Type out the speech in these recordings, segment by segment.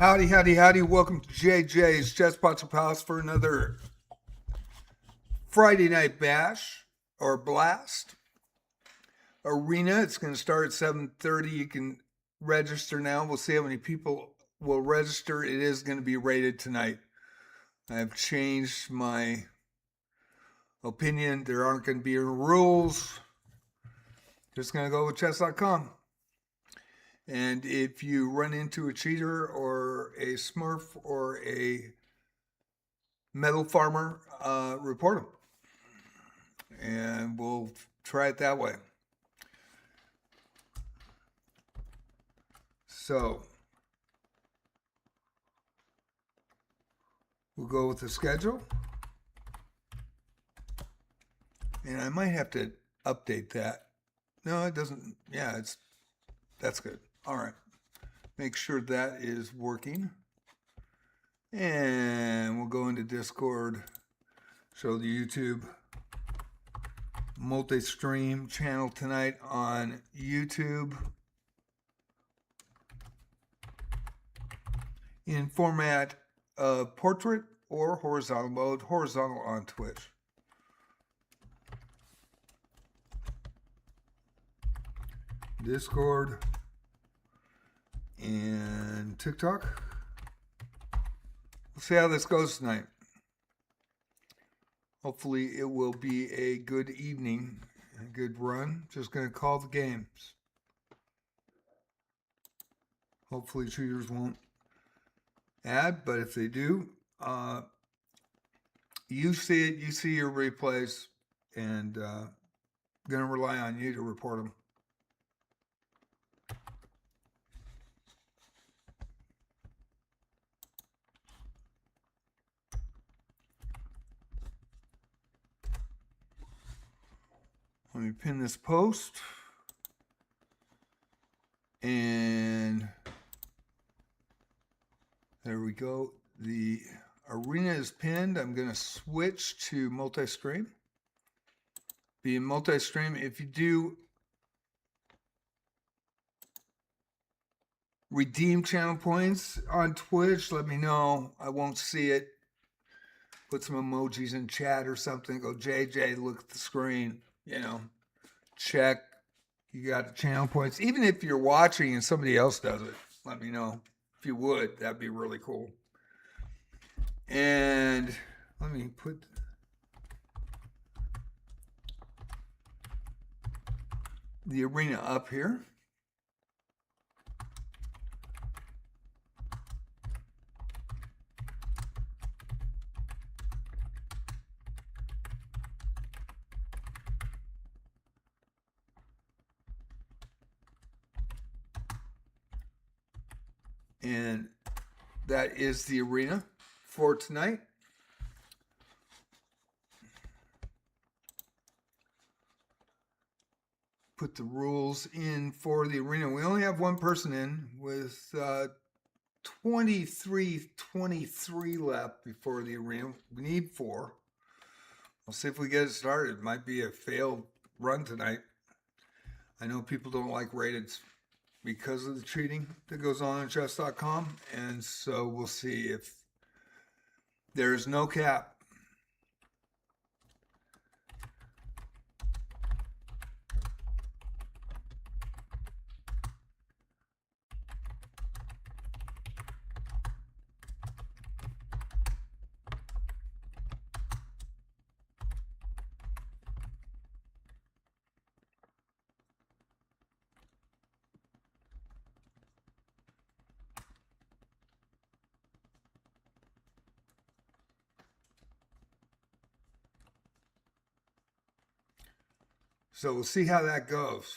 Howdy, howdy, howdy. Welcome to JJ's Chess Pots and Palace for another Friday night bash or blast. Arena, it's going to start at 7:30. You can register now. We'll see how many people will register. It is going to be rated tonight. I've changed my opinion. There aren't going to be any rules. Just going to go with chess.com. And if you run into a cheater or a smurf or a metal farmer, report them. And we'll try it that way. So we'll go with the schedule. And I might have to update that. No, it doesn't. Yeah, that's good. All right. Make sure that is working. And we'll go into Discord, show the YouTube multi-stream channel tonight on YouTube in format of portrait or horizontal mode, horizontal on Twitch. Discord and TikTok. We'll see how this goes tonight. Hopefully it will be a good evening, a good run. Just going to call the games. Hopefully cheaters won't add, but if they do, you see it, you see your replays, and going to rely on you to report them. Let me pin this post. And there we go. The arena is pinned. I'm going to switch to multi-stream. Being multi-stream, if you do redeem channel points on Twitch, let me know. I won't see it. Put some emojis in chat or something. Go, JJ, look at the screen. You know, check. You got the channel points. Even if you're watching and somebody else does it, let me know. If you would, that'd be really cool. And let me put the arena up here. And that is the arena for tonight. Put the rules in for the arena. We only have one person in with 23 left before the arena. We need 4. We'll see if we get it started. It might be a failed run tonight. I know people don't like rateds because of the cheating that goes on chess.com, and so we'll see if there's no cap. So we'll see how that goes.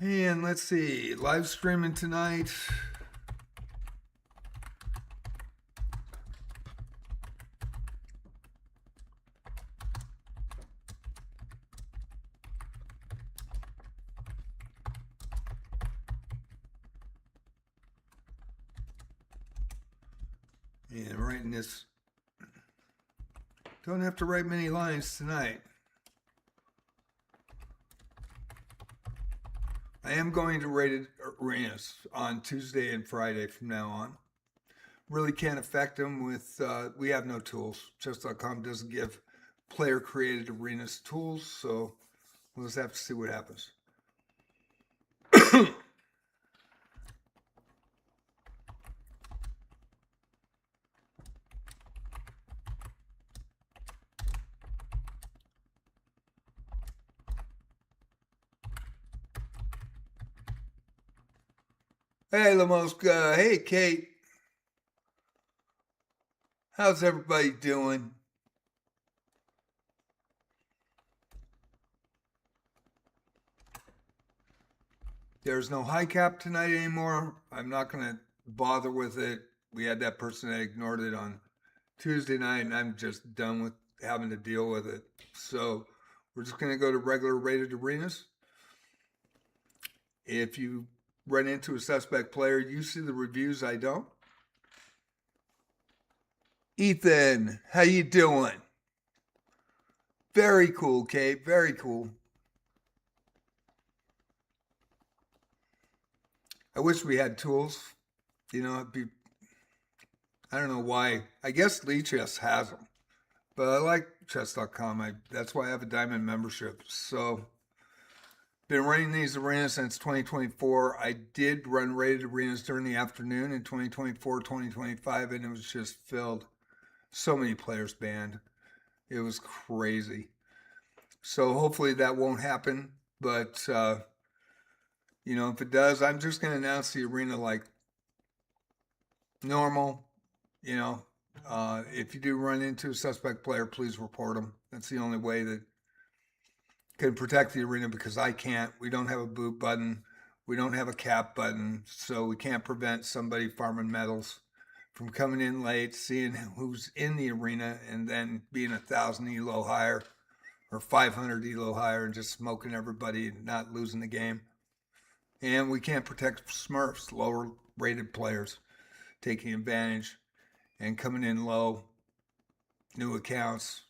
And let's see, live streaming tonight. And writing this, don't have to write many lines tonight. I am going to Rated Arenas on Tuesday and Friday from now on. Really can't affect them with, we have no tools. Chess.com doesn't give player created arenas tools, so we'll just have to see what happens. Hey, Lamoska. Hey, Kate. How's everybody doing? There's no high cap tonight anymore. I'm not going to bother with it. We had that person that ignored it on Tuesday night, and I'm just done with having to deal with it. So we're just going to go to regular rated arenas. If you run into a suspect player, you see the reviews, I don't. Ethan, how you doing? Very cool, Kate. Very cool. I wish we had tools. You know, it'd be, I don't know why. I guess Lee Chess has them, but I like chess.com. That's why I have a diamond membership. So, been running these arenas since 2024. I did run rated arenas during the afternoon in 2024, 2025, and it was just filled. So many players banned. It was crazy. So hopefully that won't happen. But, you know, if it does, I'm just going to announce the arena like normal. You know, if you do run into a suspect player, please report them. That's the only way that can protect the arena, because I can't. We don't have a boot button. We don't have a cap button. So we can't prevent somebody farming medals from coming in late, seeing who's in the arena, and then being 1,000 elo higher or 500 elo higher and just smoking everybody and not losing the game. And we can't protect smurfs, lower rated players, taking advantage and coming in low, new accounts,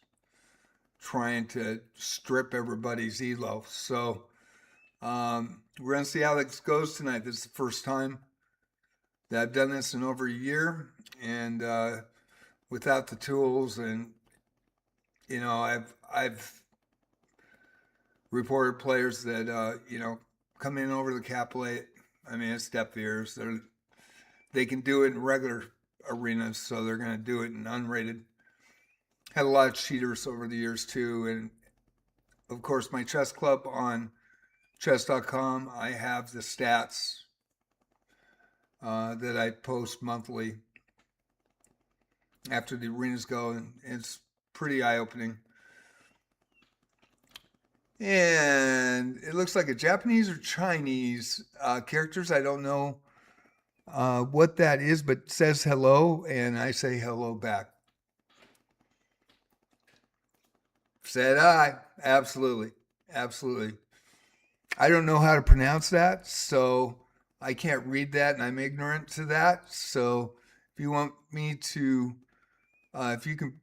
trying to strip everybody's elo. So we're going to see how this goes tonight. This is the first time that I've done this in over a year, and without the tools. And you know, I've reported players that you know, come in over the cap late. I mean, it's step years. They can do it in regular arenas, so they're going to do it in unrated. Had a lot of cheaters over the years too, and of course my chess club on chess.com, I have the stats that I post monthly after the arenas go, and it's pretty eye-opening. And it looks like a Japanese or Chinese characters. I don't know what that is, but it says hello, and I say hello back. Said I. Absolutely. Absolutely. I don't know how to pronounce that, so I can't read that, and I'm ignorant to that. So if you want me to, if you can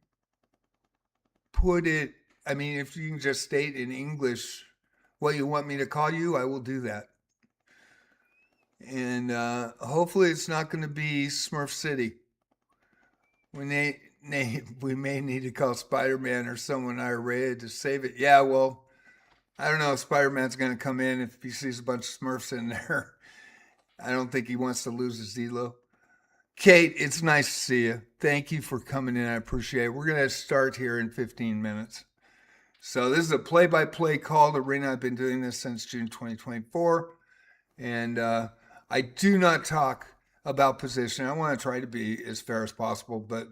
put it, I mean, if you can just state in English what you want me to call you, I will do that. And hopefully it's not going to be Smurf City. We may need to call Spider-Man or someone Unrated to save it. Yeah, well, I don't know if Spider-Man's going to come in if he sees a bunch of Smurfs in there. I don't think he wants to lose his elo. Kate, it's nice to see you. Thank you for coming in. I appreciate it. We're going to start here in 15 minutes. So this is a play-by-play call to Arena. I've been doing this since June 2024. And I do not talk about position. I want to try to be as fair as possible, but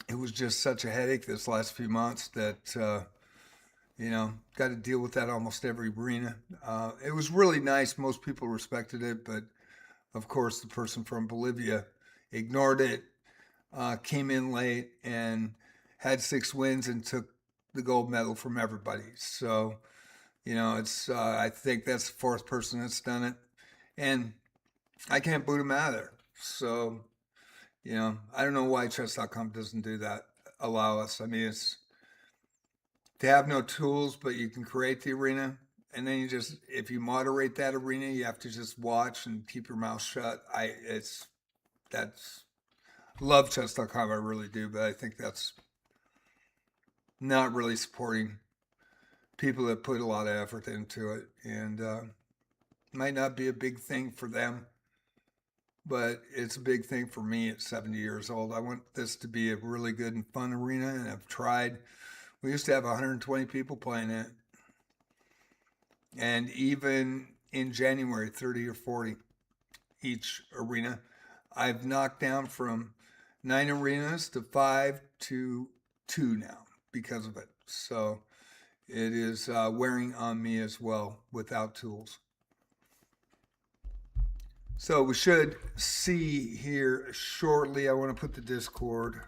it was just such a headache this last few months that You know, got to deal with that almost every arena. It was really nice. Most people respected it, but of course, the person from Bolivia ignored it, came in late, and had 6 wins and took the gold medal from everybody. So, you know, it's I think that's the fourth person that's done it, and I can't boot him out of there. So, you know, I don't know why chess.com doesn't do that. Allow us. I mean, it's to have no tools, but you can create the arena. And then you just, if you moderate that arena, you have to just watch and keep your mouth shut. That's, love chess.com, I really do, but I think that's not really supporting people that put a lot of effort into it. And might not be a big thing for them, but it's a big thing for me at 70 years old. I want this to be a really good and fun arena, and I've tried. We used to have 120 people playing it. And even in January, 30 or 40 each arena. I've knocked down from 9 arenas to 5 to 2 now because of it. So it is wearing on me as well without tools. So we should see here shortly. I want to put the Discord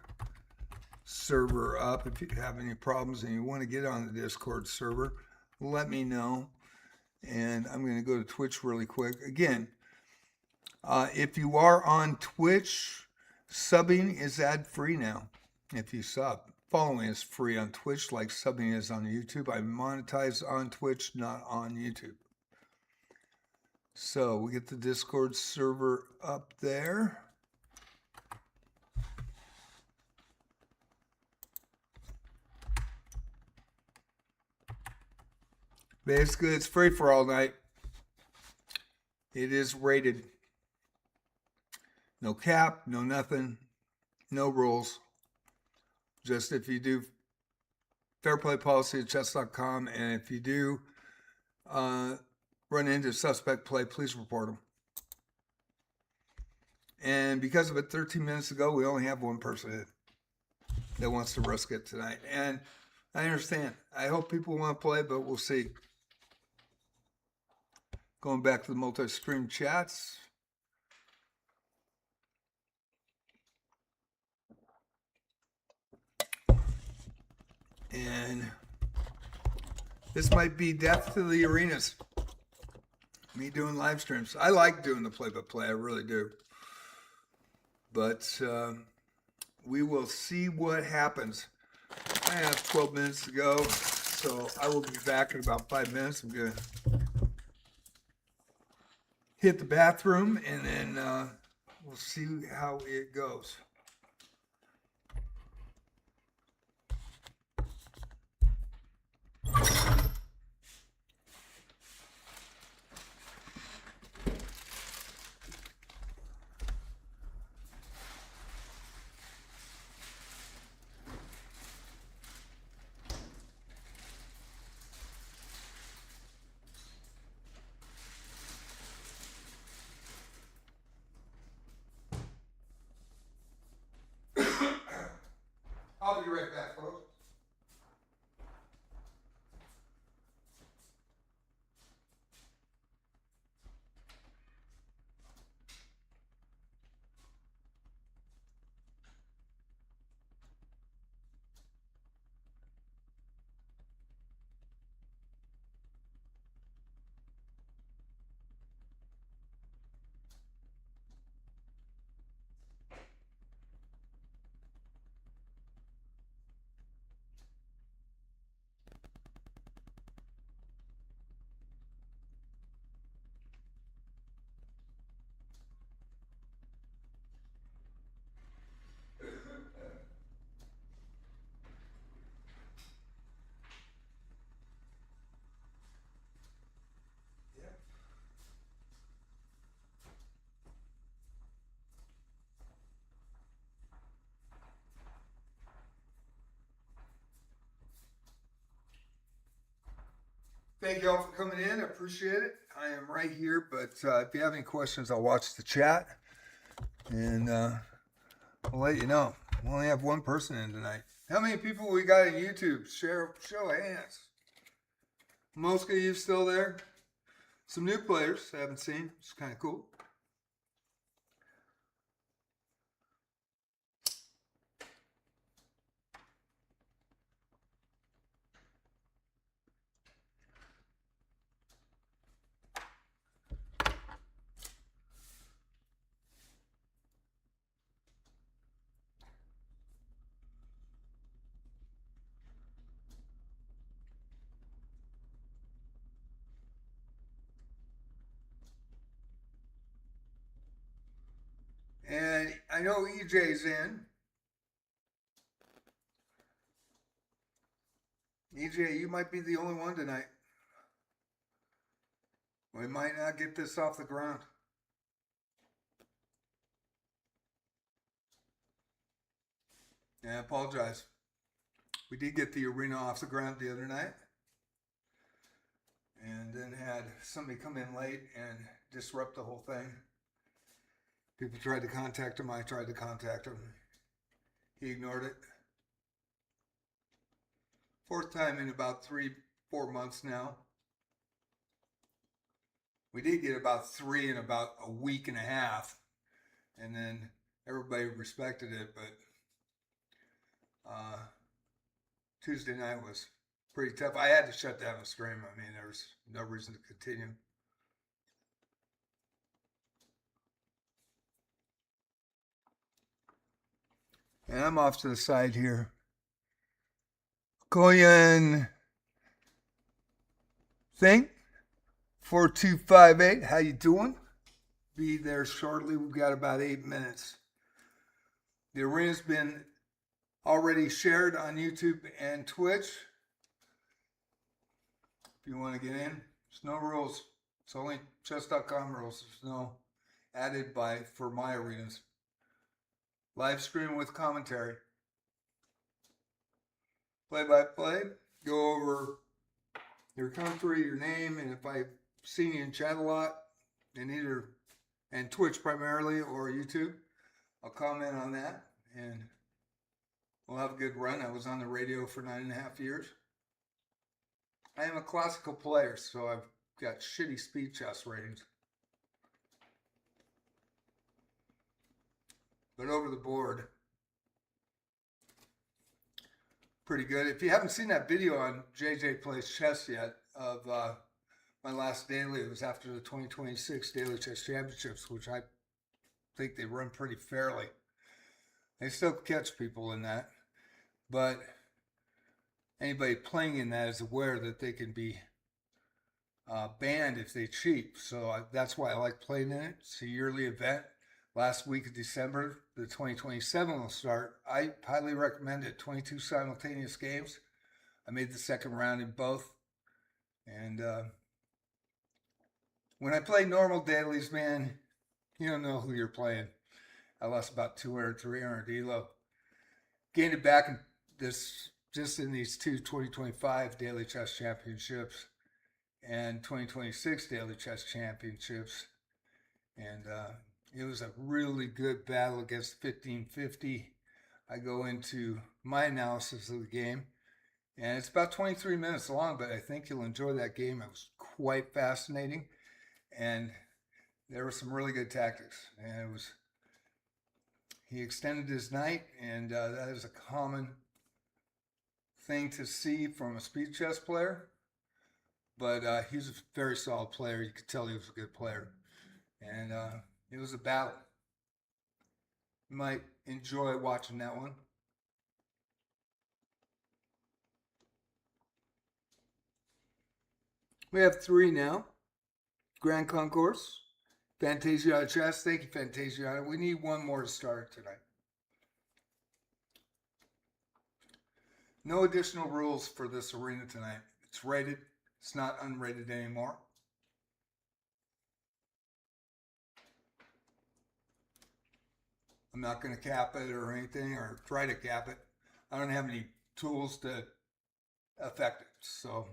server up. If you have any problems and you want to get on the Discord server, let me know. And I'm going to go to Twitch really quick. Again, if you are on Twitch, subbing is ad-free now. If you sub, following is free on Twitch like subbing is on YouTube. I monetize on Twitch, not on YouTube. So we get the Discord server up there. Basically, it's free for all night. It is rated. No cap, no nothing, no rules. Just if you do fair play policy at chess.com, and if you do run into suspect play, please report them. And because of it, 13 minutes ago, we only have one person that wants to risk it tonight. And I understand. I hope people want to play, but we'll see. Going back to the multi-stream chats. And this might be death to the arenas. Me doing live streams. I like doing the play-by-play. I really do. But we will see what happens. I have 12 minutes to go, so I will be back in about 5 minutes. I'm going to hit the bathroom, and then we'll see how it goes. I'll be right back, folks. Thank you all for coming in. I appreciate it. I am right here, but if you have any questions, I'll watch the chat, and I'll let you know. We only have one person in tonight. How many people we got on YouTube? Show of hands. Most of you still there. Some new players I haven't seen. It's kind of cool. And I know EJ's in. EJ, you might be the only one tonight. We might not get this off the ground. Yeah, I apologize. We did get the arena off the ground the other night. And then had somebody come in late and disrupt the whole thing. People tried to contact him. I tried to contact him. He ignored it. Fourth time in about 3-4 months now. We did get about 3 in about a week and a half. And then everybody respected it. But Tuesday night was pretty tough. I had to shut down the stream. I mean, there was no reason to continue. And I'm off to the side here. Koyan Thing 4258. How you doing? Be there shortly. We've got about 8 minutes. The arena's been already shared on YouTube and Twitch. If you want to get in, there's no rules. It's only chess.com rules. There's no added for my arenas. Live stream with commentary. Play-by-play. Go over your country, your name, and if I've seen you in chat a lot, and Twitch primarily or YouTube, I'll comment on that, and we'll have a good run. I was on the radio for 9.5 years. I am a classical player, so I've got shitty speed chess ratings. But over the board, pretty good. If you haven't seen that video on JJ Plays Chess yet of my last daily, it was after the 2026 Daily Chess Championships, which I think they run pretty fairly. They still catch people in that, but anybody playing in that is aware that they can be banned if they cheat. So that's why I like playing in it. It's a yearly event. Last week of December, the 2027 will start. I highly recommend it. 22 simultaneous games. I made the second round in both. And when I play normal dailies, man, you don't know who you're playing. I lost about 200, 300 Elo. Gained it back in just in these two 2025 Daily Chess Championships and 2026 Daily Chess Championships. And it was a really good battle against 1550. I go into my analysis of the game, and it's about 23 minutes long, but I think you'll enjoy that game. It was quite fascinating, and there were some really good tactics. And he extended his knight, and that is a common thing to see from a speed chess player. But he's a very solid player. You could tell he was a good player, and it was a battle. You might enjoy watching that one. We have 3 now. Grand Concourse. Fantasiana Chess. Thank you, Fantasiana. We need 1 more to start tonight. No additional rules for this arena tonight. It's rated. It's not unrated anymore. I'm not going to cap it or anything or try to cap it. I don't have any tools to affect it. So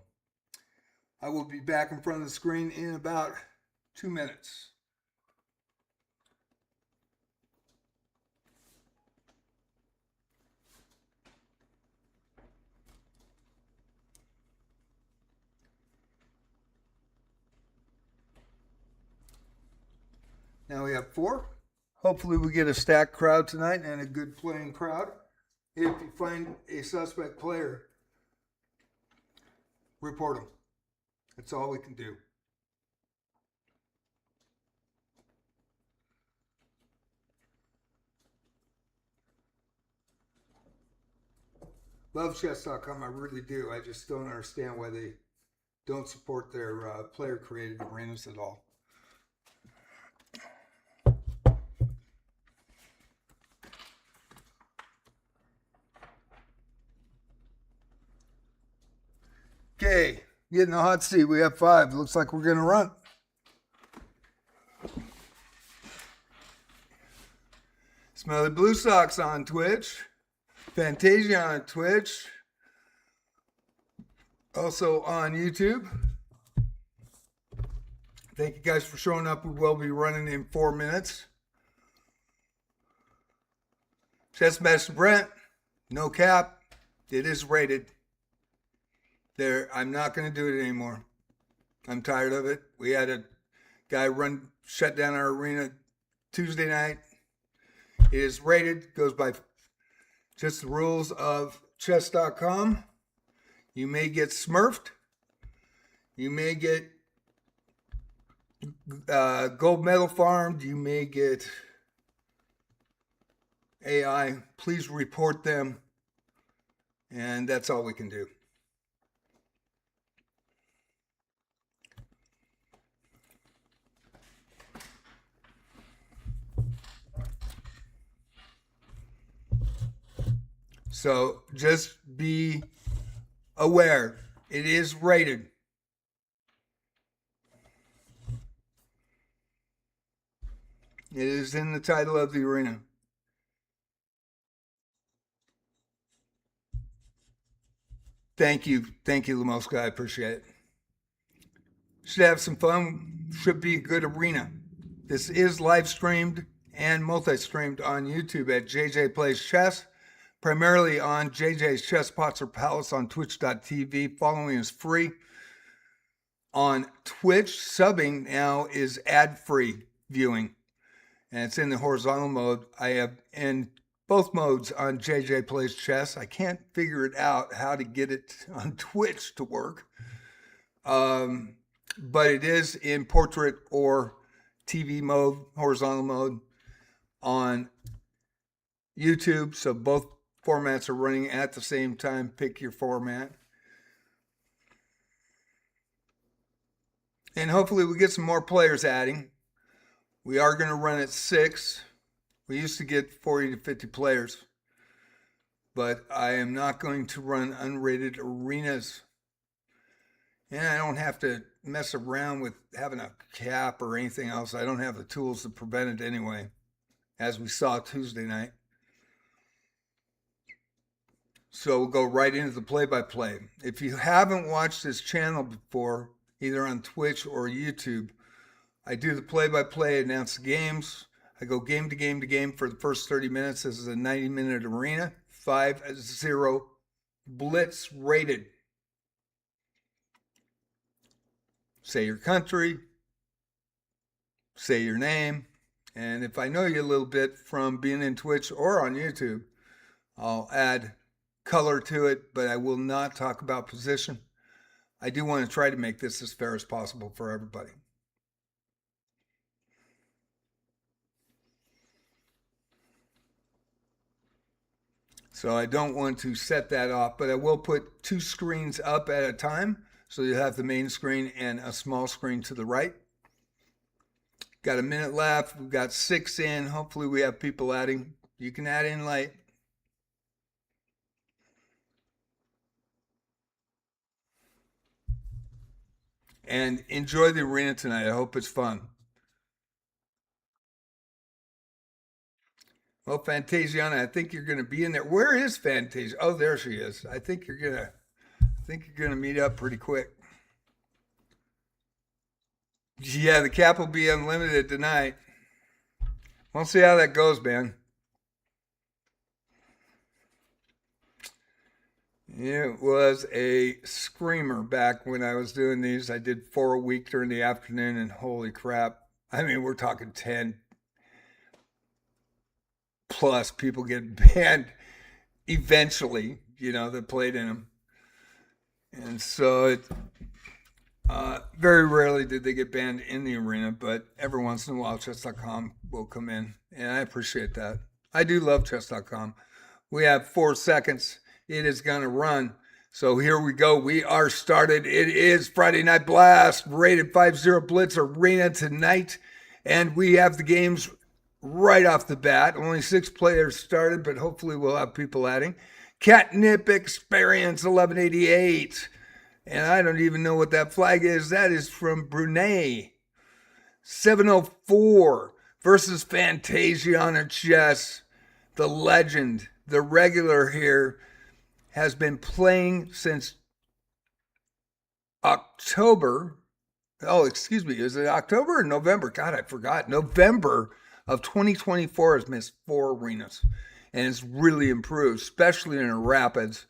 I will be back in front of the screen in about 2 minutes. Now we have 4. Hopefully we get a stacked crowd tonight and a good playing crowd. If you find a suspect player, report them. That's all we can do. Love chess.com, I really do. I just don't understand why they don't support their player-created arenas at all. Okay, getting the hot seat. We have 5. Looks like we're going to run. Smelly Blue Sox on Twitch. Fantasia on Twitch. Also on YouTube. Thank you guys for showing up. We will be running in 4 minutes. Chess Master Brent, no cap. It is rated. There, I'm not going to do it anymore. I'm tired of it. We had a guy shut down our arena Tuesday night. It is rated, goes by just the rules of chess.com. You may get smurfed. You may get gold medal farmed. You may get AI. Please report them. And that's all we can do. So just be aware, it is rated. It is in the title of the arena. Thank you, Lamoska. I appreciate it. Should have some fun. Should be a good arena. This is live streamed and multi-streamed on YouTube at JJ Plays Chess. Primarily on JJ's Chess Pots or Palace on twitch.tv. Following is free. On Twitch, subbing now is ad-free viewing. And it's in the horizontal mode. I have in both modes on JJ Plays Chess. I can't figure it out how to get it on Twitch to work. But it is in portrait or TV mode, horizontal mode on YouTube. So both formats are running at the same time. Pick your format. And hopefully we get some more players adding. We are going to run at 6. We used to get 40 to 50 players. But I am not going to run unrated arenas. And I don't have to mess around with having a cap or anything else. I don't have the tools to prevent it anyway, as we saw Tuesday night. So we'll go right into the play-by-play. If you haven't watched this channel before, either on Twitch or YouTube, I do the play-by-play, announce the games. I go game to game to game for the first 30 minutes. This is a 90-minute arena, 5-0 blitz rated. Say your country, say your name, and if I know you a little bit from being in Twitch or on YouTube, I'll add color to it, but I will not talk about position. I do want to try to make this as fair as possible for everybody. So I don't want to set that off, but I will put 2 screens up at a time. So you have the main screen and a small screen to the right. Got a minute left. We've got 6 in. Hopefully we have people adding. You can add in late. And enjoy the arena tonight. I hope it's fun. Well, Fantasiana, I think you're going to be in there. Where is Fantasia? Oh, there she is. I think you're going to meet up pretty quick. Yeah, the cap will be unlimited tonight. We'll see how that goes, man. It was a screamer back when I was doing these. I did 4 a week during the afternoon, and holy crap, I mean, we're talking 10 plus people get banned eventually, that played in them. And so very rarely did they get banned in the arena, but every once in a while, chess.com will come in, and I appreciate that. I do love chess.com. We have 4 seconds. It is going to run. So here we go. We are started. It is Friday Night Blast, rated 5-0 Blitz Arena tonight, and we have the games right off the bat. Only 6 players started, but hopefully we'll have people adding. Catnip Experience 1188. And I don't even know what that flag is. That is from Brunei. 704 versus Fantasia Chess. The legend, the regular here, has been playing since October. Oh, excuse me. Is it October or November? God, I forgot. November of 2024 has missed 4 arenas. And it's really improved, especially in her rapids.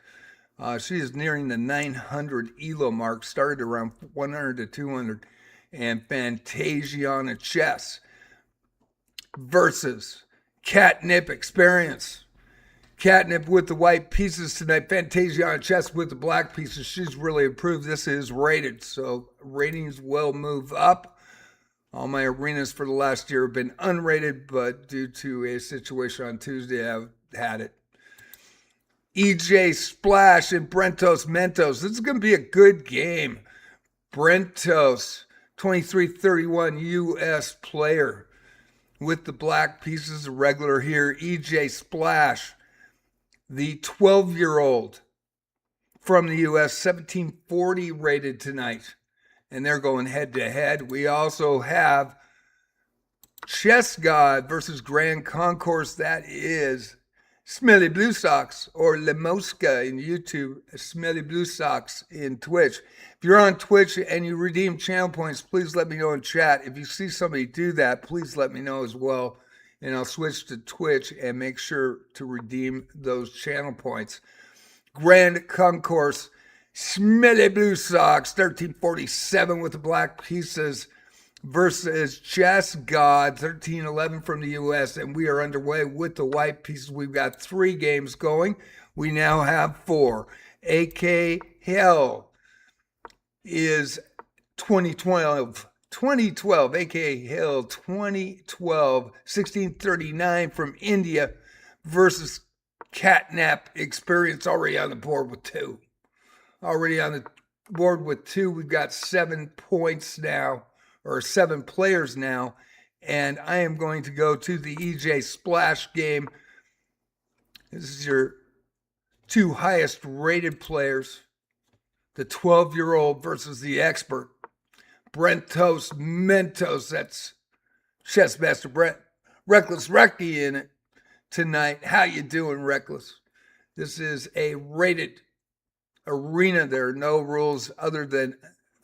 She is nearing the 900 Elo mark, started around 100 to 200. And Fantasia Chess versus Catnip Experience. Catnip with the white pieces tonight. Fantasia Chess with the black pieces. She's really improved. This is rated, so ratings will move up. All my arenas for the last year have been unrated, but due to a situation on Tuesday, I've had it. EJ Splash and Brentos Mentos. This is going to be a good game. Brentos, 23-31 U.S. player with the black pieces, a regular here. EJ Splash, the 12-year-old from the U.S., 1740 rated tonight. And they're going head-to-head. We also have Chess God versus Grand Concourse. That is Smelly Blue Socks, or Lemoska in YouTube, Smelly Blue Socks in Twitch. If you're on Twitch and you redeem channel points, please let me know in chat. If you see somebody do that, please let me know as well. And I'll switch to Twitch and make sure to redeem those channel points. Grand Concourse, Smelly Blue Socks, 1347 with the black pieces versus Chess God, 1311 from the U.S. And we are underway with the white pieces. We've got 3 games going. We now have 4. AK Hell is 2012. AK Hill 2012, 1639 from India versus Catnap Experience, already on the board with 2. We've got 7 points now, or 7 players now, and I am going to go to the EJ Splash game. This is your 2 highest rated players, the 12-year-old versus the expert. Brentos Mentos, that's Chessmaster Brent. Reckless Recky in it tonight. How you doing, Reckless? This is a rated arena. There are no rules other than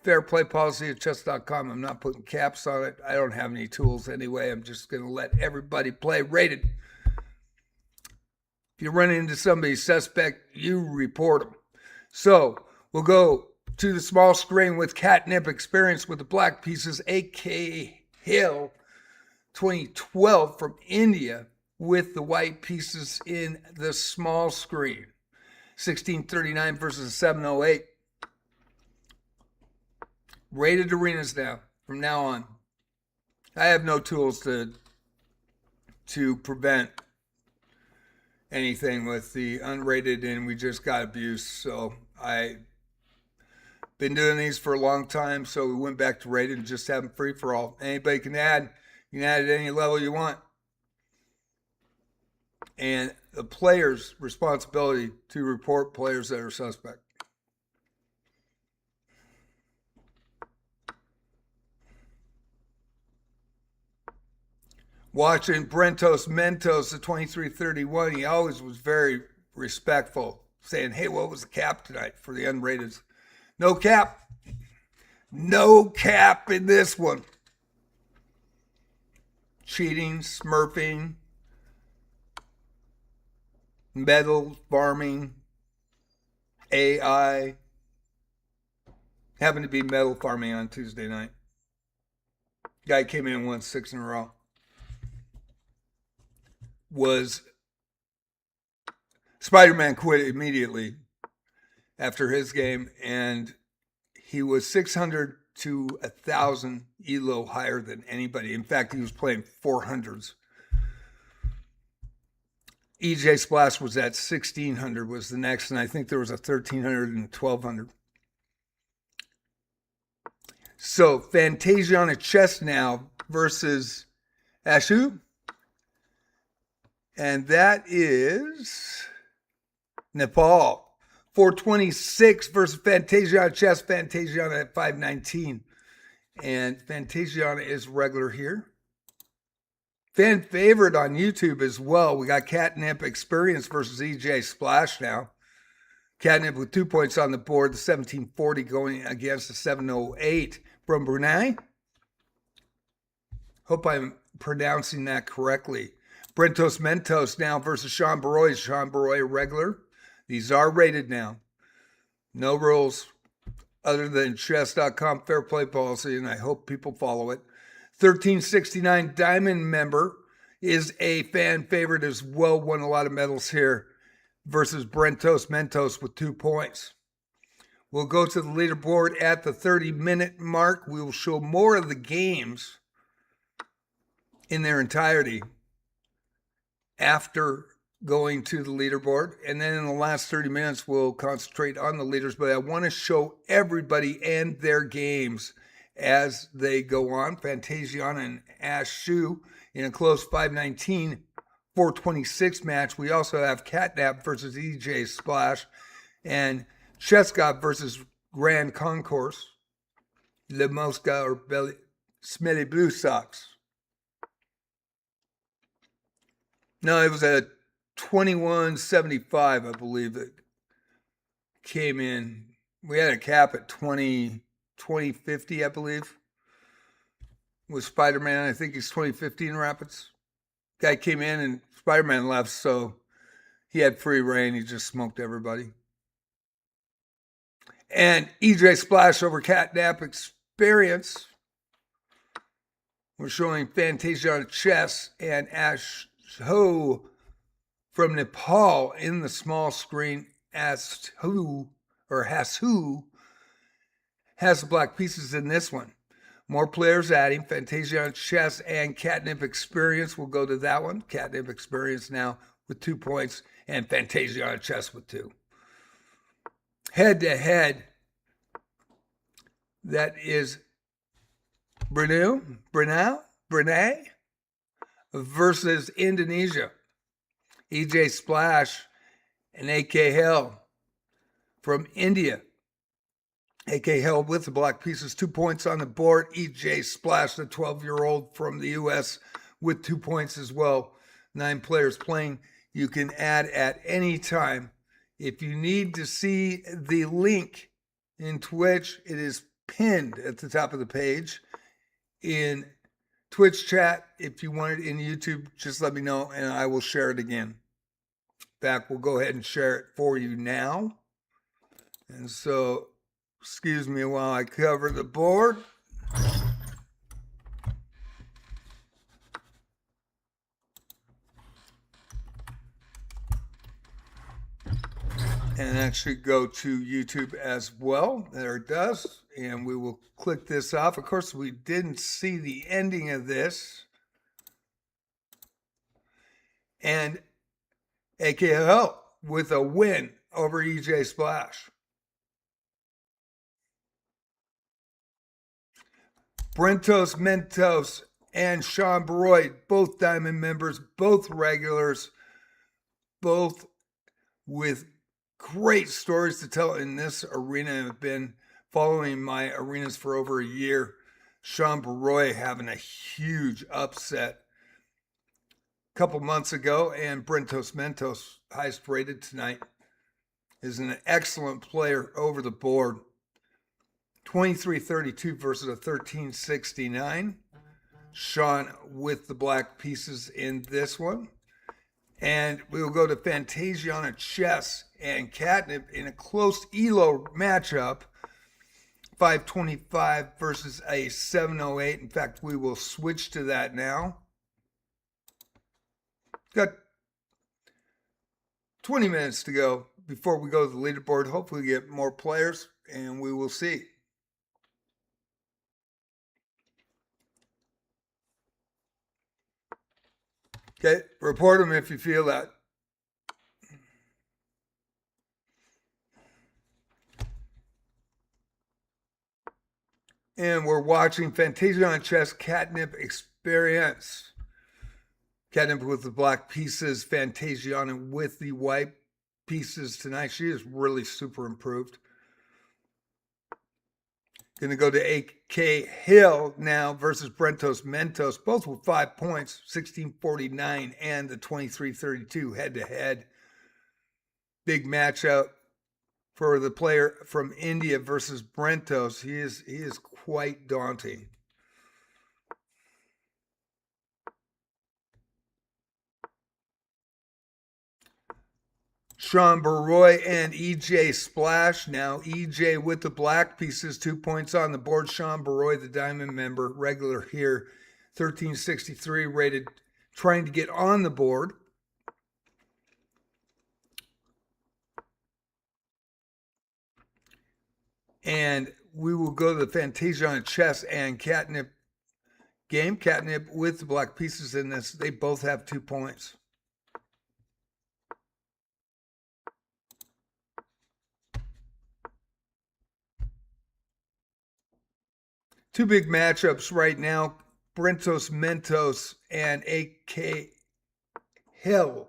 fair play policy at chess.com. I'm not putting caps on it. I don't have any tools anyway. I'm just going to let everybody play rated. If you run into somebody suspect, you report them. So we'll go to the small screen with Catnip Experience with the black pieces. AK Hill 2012 from India with the white pieces in the small screen. 1639 versus 708. Rated arenas now, from now on. I have no tools to prevent anything with the unrated, and we just got abused. So I've been doing these for a long time, so we went back to rated and just have them free for all. Anybody can add. You can add at any level you want. And the player's responsibility to report players that are suspect. Watching Brentos Mentos at 23-31, he always was very respectful, saying, hey, what was the cap tonight for the unrateds? No cap. No cap in this one. Cheating, smurfing, metal farming, AI. Happened to be metal farming on Tuesday night. Guy came in and won 6 in a row. Was Spider-Man quit immediately after his game, and he was 600 to 1,000 Elo higher than anybody. In fact, he was playing 400s. EJ Splash was at 1,600 was the next, and I think there was a 1,300 and 1,200. So Fantasia on a chest now versus Ashu. And that is Nepal. 426 versus Fantasiana chess. Fantasiana at 519. And Fantasiana is regular here. Fan favorite on YouTube as well. We got Catnip Experience versus EJ Splash now. Catnip with 2 points on the board. The 1740 going against the 708 from Brunei. Hope I'm pronouncing that correctly. Brentos Mentos now versus Sean Baroy. Sean Baroy regular. These are rated now. No rules other than chess.com fair play policy, and I hope people follow it. 1369 Diamond member is a fan favorite as well. Won a lot of medals here versus Brentos Mentos with 2 points. We'll go to the leaderboard at the 30-minute mark. We will show more of the games in their entirety after going to the leaderboard. And then in the last 30 minutes, we'll concentrate on the leaders. But I want to show everybody and their games as they go on. Fantasiana and Ash Shu in a close 519, 426 match. We also have Catnap versus EJ Splash and Cheskov versus Grand Concourse. Le Mosca or Smelly Blue Sox. No, it was a 2175, I believe, that came in. We had a cap at 2050, I believe. With Spider-Man, I think he's 2015 Rapids. Guy came in and Spider-Man left, so he had free reign. He just smoked everybody. And EJ Splash over Catnap Experience. We're showing Fantasia on chess and Ash Ho from Nepal in the small screen. Hasu has the black pieces in this one. More players adding. Fantasia on chess and Catnip Experience. We'll go to that one. Catnip Experience now with 2 points and Fantasia on chess with 2. Head to head, that is Brunei versus Indonesia. EJ Splash and AK Hell from India. AK Hell with the black pieces, 2 points on the board. EJ Splash, the 12-year-old from the U.S. with 2 points as well. 9 players playing. You can add at any time. If you need to see the link in Twitch, it is pinned at the top of the page. In Twitch chat, if you want it in YouTube, just let me know and I will share it again. In fact, we'll go ahead and share it for you now. And so, excuse me while I cover the board. And that should go to YouTube as well. There it does. And we will click this off. Of course, we didn't see the ending of this. And AKO with a win over EJ Splash. Brentos Mentos and Sean Baroy, both Diamond members, both regulars, both with great stories to tell in this arena. I've been following my arenas for over a year. Sean Baroy having a huge upset a couple months ago, and Brentos Mentos, highest rated tonight, is an excellent player over the board. 2332 versus a 1369. Sean with the black pieces in this one. And we will go to Fantasia on a chess and Catnip in a close Elo matchup 525 versus a 708. In fact, we will switch to that now. Got 20 minutes to go before we go to the leaderboard. Hopefully we get more players, and we will see. Okay, report them if you feel that. And we're watching Fantasia on Chess Catnip Experience. Catnip with the black pieces, Fantasiana with the white pieces tonight. She is really super improved. Going to go to AK Hill now versus Brentos Mentos, both with 5 points, 1649 and the 2332 head-to-head. Big matchup for the player from India versus Brentos. He is quite daunting. Sean Baroy and EJ Splash. Now EJ with the black pieces, 2 points on the board. Sean Baroy, the diamond member, regular here, 1363 rated, trying to get on the board. And we will go to the Fantasia on Chess and Catnip game. Catnip with the black pieces in this. They both have 2 points. Two big matchups right now. Brentos Mentos and AK Hill.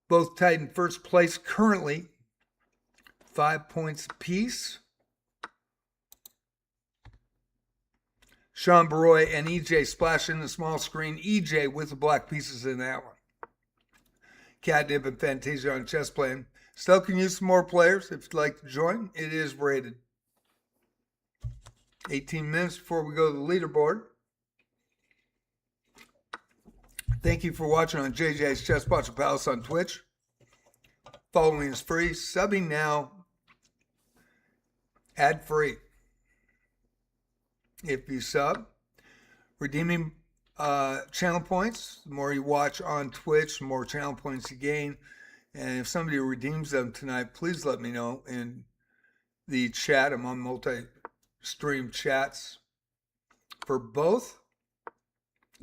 Both tied in first place currently. 5 points apiece. Sean Baroy and EJ Splash in the small screen. EJ with the black pieces in that one. Catnip and Fantasia on chess playing. Still can use some more players if you'd like to join. It is rated. 18 minutes before we go to the leaderboard. Thank you for watching on JJ's Chess Botcha Palace on Twitch. Following is free. Subbing now, ad-free. If you sub, redeeming channel points. The more you watch on Twitch, the more channel points you gain. And if somebody redeems them tonight, please let me know in the chat. I'm on multi-stream chats for both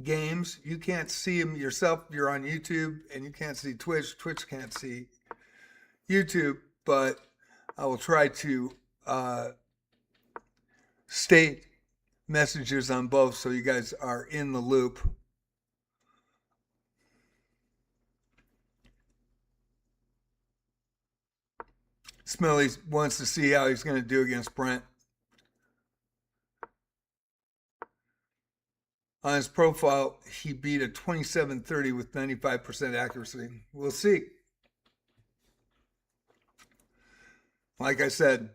games. You can't see them yourself. You're on YouTube, and you can't see Twitch. Twitch can't see YouTube, but I will try to state messages on both so you guys are in the loop. Smelly wants to see how he's going to do against Brent. On his profile, he beat a 2730 with 95% accuracy. We'll see. Like I said,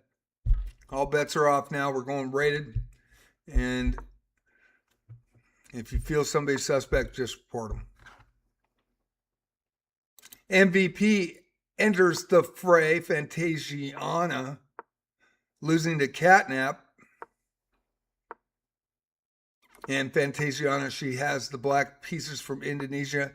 all bets are off now. We're going rated. And if you feel somebody's suspect, just report them. MVP enters the fray. Fantasiana losing to Catnap. And Fantasiana, she has the black pieces from Indonesia.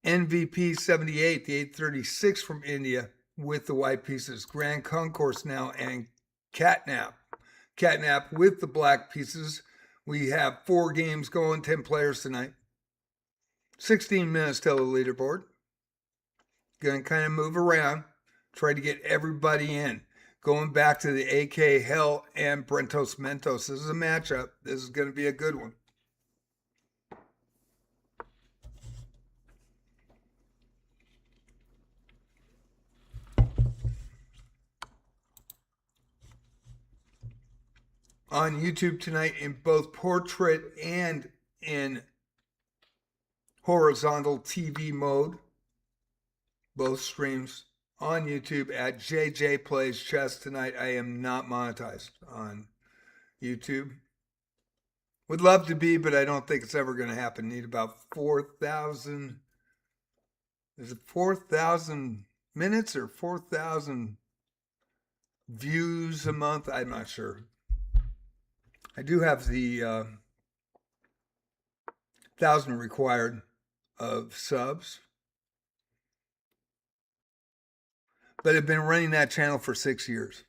MVP 78, the 836 from India with the white pieces. Grand Concourse now and Catnap. Catnap with the black pieces. We have 4 games going, 10 players tonight. 16 minutes till the leaderboard. Going to kind of move around, try to get everybody in. Going back to the AK Hell and Brentos Mentos. This is a matchup. This is going to be a good one. On YouTube tonight in both portrait and in horizontal TV mode. Both streams on YouTube at JJ Plays Chess tonight. I am not monetized on YouTube. Would love to be, but I don't think it's ever going to happen. Need about 4,000. Is it 4,000 minutes or 4,000 views a month. I'm not sure. I do have the 1,000 required of subs, but I've been running that channel for 6 years.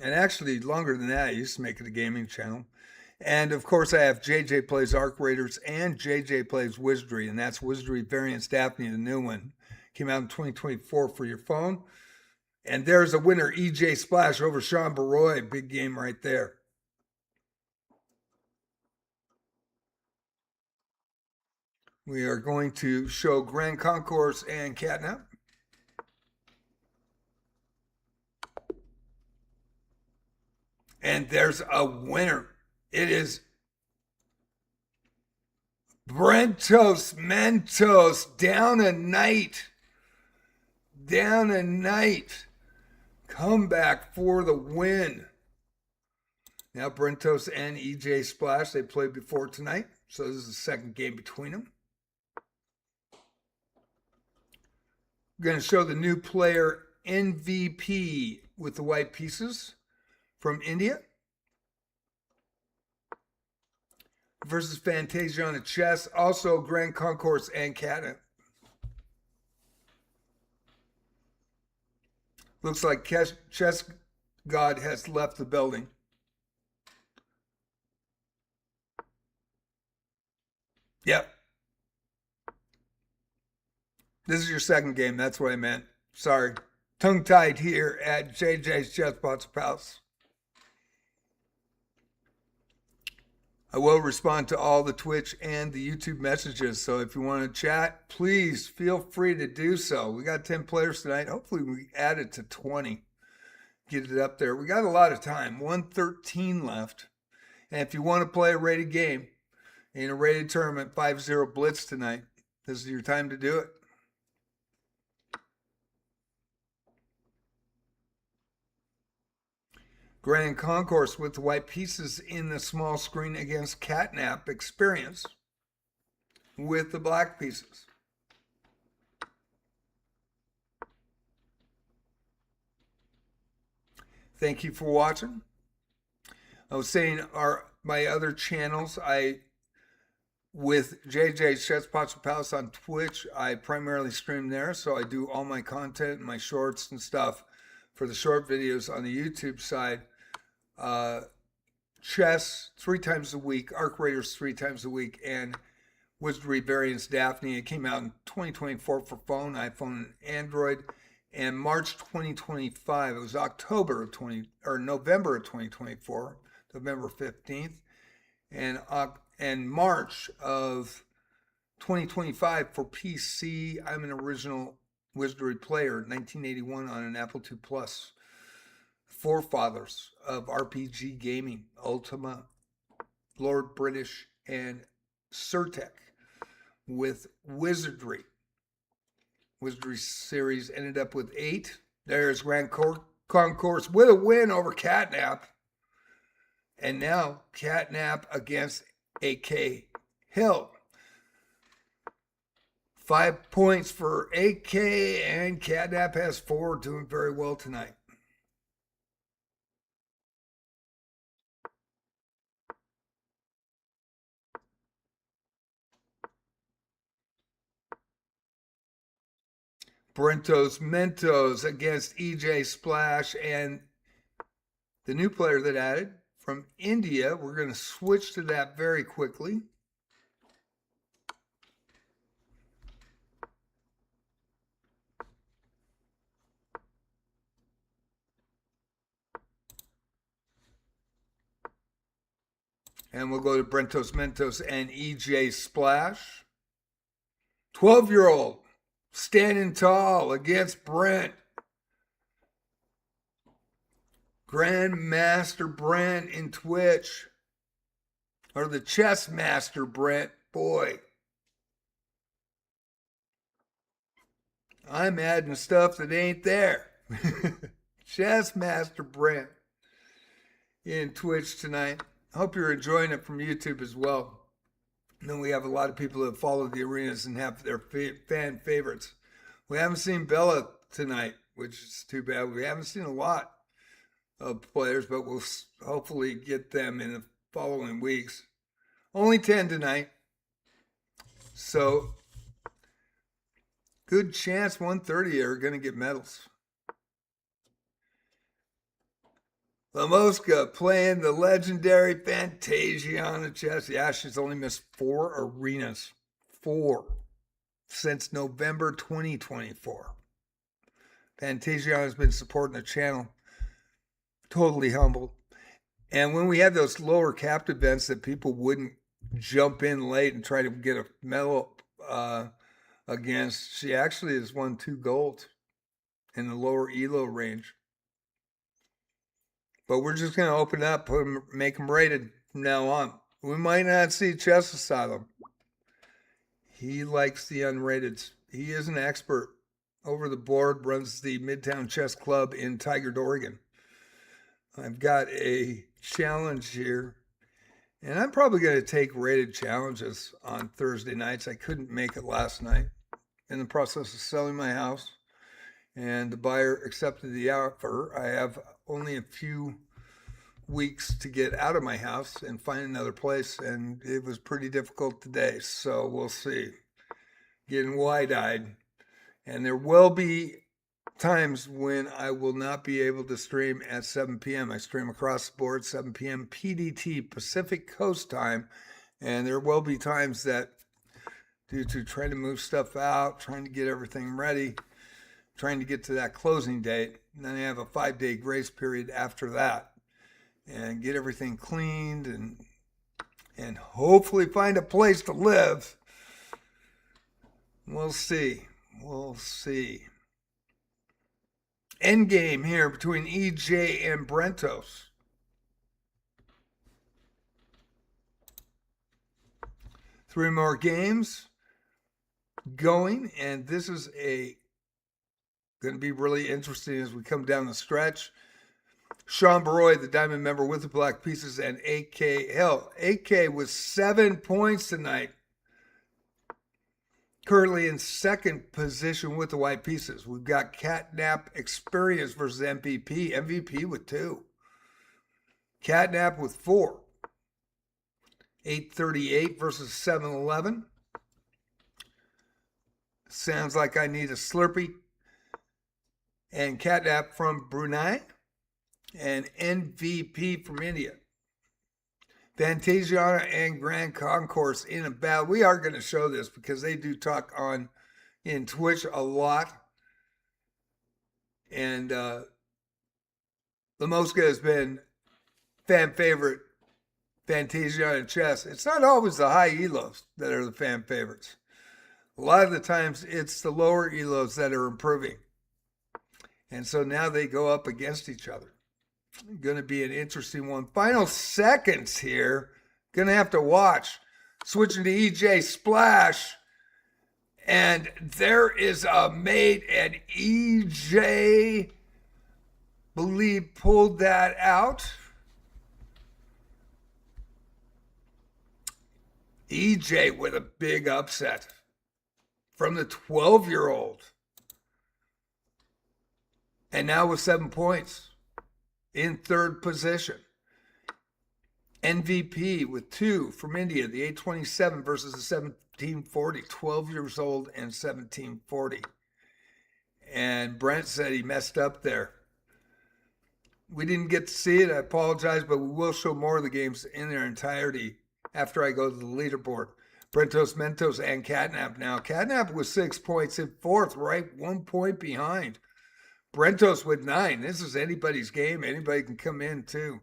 And actually longer than that. I used to make it a gaming channel. And of course I have JJ Plays Arc Raiders and JJ Plays Wizardry, and that's Wizardry Variants Daphne, the new one. Came out in 2024 for your phone. And there's a winner, EJ Splash over Sean Baroy. Big game right there. We are going to show Grand Concourse and Catnap. And there's a winner. It is Brentos Mentos. Down a night. Down a night. Comeback for the win. Now Brentos and EJ Splash, they played before tonight. So this is the second game between them. We're going to show the new player MVP with the white pieces from India versus Fantasia on a chess. Also Grand Concourse and Catnap. Looks like Chess God has left the building. Yep. This is your second game. That's what I meant. Sorry. Tongue-tied here at JJ's Chess Pots Palace. I will respond to all the Twitch and the YouTube messages. So if you want to chat, please feel free to do so. We got 10 players tonight. Hopefully we add it to 20. Get it up there. We got a lot of time. 113 left. And if you want to play a rated game in a rated tournament, 5-0 Blitz tonight, this is your time to do it. Grand Concourse with the white pieces in the small screen against Catnap Experience with the black pieces. Thank you for watching. I was saying my other channels, with JJ's Chess Pots Palace on Twitch, I primarily stream there, so I do all my content, my shorts and stuff for the short videos on the YouTube side. Chess 3 times a week, Arc Raiders 3 times a week, and Wizardry Variants Daphne. It came out in 2024 for phone, iPhone, and Android. And March 2025, it was November of 2024, November 15th, and March of 2025 for PC. I'm an original Wizardry player, 1981 on an Apple II Plus. Forefathers of RPG gaming, Ultima, Lord British, and Surtec with Wizardry. Wizardry series ended up with 8. There's Grand Concourse with a win over Catnap. And now Catnap against AK Hill. 5 points for AK, and Catnap has 4, doing very well tonight. Brentos Mentos against EJ Splash, and the new player that added from India. We're going to switch to that very quickly. And we'll go to Brentos Mentos and EJ Splash. 12-year-old standing tall against Brent. Grandmaster Brent in Twitch. Or the Chess Master Brent. Boy. I'm adding stuff that ain't there. Chess Master Brent in Twitch tonight. Hope you're enjoying it from YouTube as well. And then we have a lot of people that follow the arenas and have their fan favorites. We haven't seen Bella tonight, which is too bad. We haven't seen a lot. of players, but we'll hopefully get them in the following weeks. Only 10 tonight. So good chance 130 are going to get medals. Lamoska playing the legendary Fantasia chess. Yeah, she's only missed 4 arenas. 4 since November 2024. Fantasia has been supporting the channel. Totally humbled. And when we had those lower capped events that people wouldn't jump in late and try to get a medal against, she actually has won 2 golds in the lower elo range. But we're just going to open up, make them rated from now on. We might not see Chess Asylum. He likes the unrated. He is an expert. Over the board, runs the Midtown Chess Club in Tigard, Oregon. I've got a challenge here, and I'm probably going to take rated challenges on Thursday nights. I couldn't make it last night. In the process of selling my house, and the buyer accepted the offer. I have only a few weeks to get out of my house and find another place, and it was pretty difficult today, so we'll see. Getting wide-eyed. And there will be times when I will not be able to stream at 7 p.m. I stream across the board, 7 p.m. PDT, Pacific Coast time. And there will be times that, due to trying to move stuff out, trying to get everything ready, trying to get to that closing date, and then I have a 5-day grace period after that, and get everything cleaned and hopefully find a place to live. We'll see. We'll see. Endgame here between EJ and Brentos. Three more games going, and this is going to be really interesting as we come down the stretch. Sean Baroy, the diamond member with the black pieces, and AK. Hell, AK with 7 points tonight. Currently in second position with the white pieces. We've got Catnap Experience versus MVP. MVP with 2. Catnap with 4. 838 versus 711. Sounds like I need a Slurpee. And Catnap from Brunei. And MVP from India. Fantasiana and Grand Concourse in a battle. We are going to show this because they do talk in Twitch a lot. And Lamoska has been fan favorite Fantasiana and chess. It's not always the high elos that are the fan favorites. A lot of the times it's the lower elos that are improving. And so now they go up against each other. Going to be an interesting one. Final seconds here. Going to have to watch. Switching to EJ Splash. And there is a mate, and EJ, believe, pulled that out. EJ with a big upset from the 12-year-old. And now with 7 points. In third position. MVP with 2 from India, the 827 versus the 1740, 12 years old and 1740. And Brent said he messed up there. We didn't get to see it. I apologize, but we will show more of the games in their entirety after I go to the leaderboard. Brentos, Mentos, and Catnap now. Catnap with 6 points in fourth, right? 1 point behind. Brentos with 9. This is anybody's game. Anybody can come in too.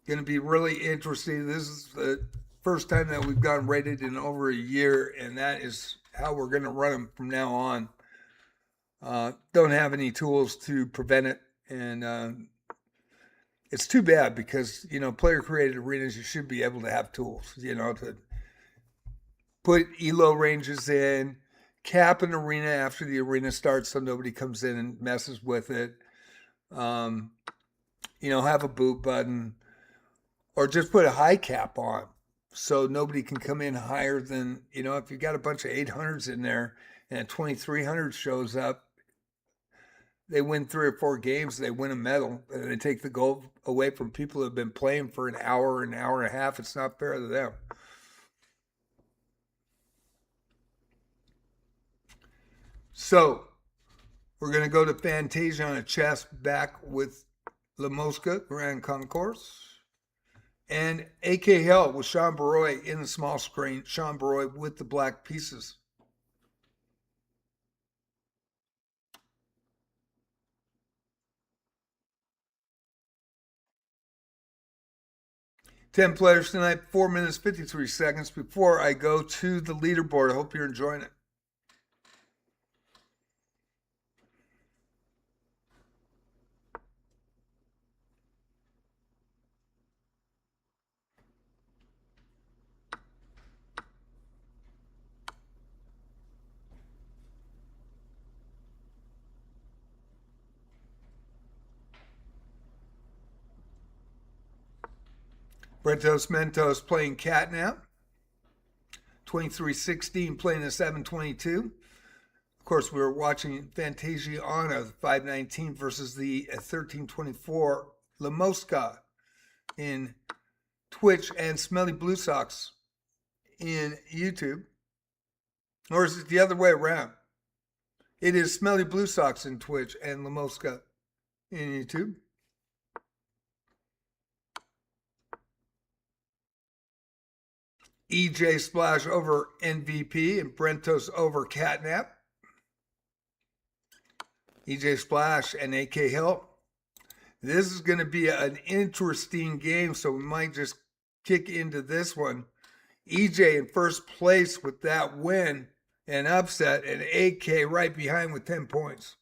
Going to be really interesting. This is the first time that we've gotten rated in over a year, and that is how we're going to run them from now on. Don't have any tools to prevent it, and it's too bad because, player-created arenas, you should be able to have tools, to put elo ranges in, cap an arena after the arena starts so nobody comes in and messes with it. Have a boot button, or just put a high cap on so nobody can come in higher than, if you got a bunch of 800s in there and a 2300 shows up, they win 3 or 4 games, they win a medal, and they take the gold away from people who have been playing for an hour and a half. It's not fair to them. So we're going to go to Fantasia on a chess back with La Mosca, Grand Concourse. And AK Hell with Sean Baroy in the small screen. Sean Baroy with the black pieces. Ten players tonight, 4 minutes, 53 seconds before I go to the leaderboard. I hope you're enjoying it. Brentos Mentos playing Catnap. 2316 playing a 722. Of course, we were watching Fantasiana 519 versus the 1324 La Mosca in Twitch and Smelly Blue Socks in YouTube. Or is it the other way around? It is Smelly Blue Socks in Twitch and La Mosca in YouTube. EJ Splash over MVP and Brentos over Catnap. EJ Splash and AK Hill. This is going to be an interesting game, so we might just kick into this one. EJ in first place with that win and upset, and AK right behind with 10 points.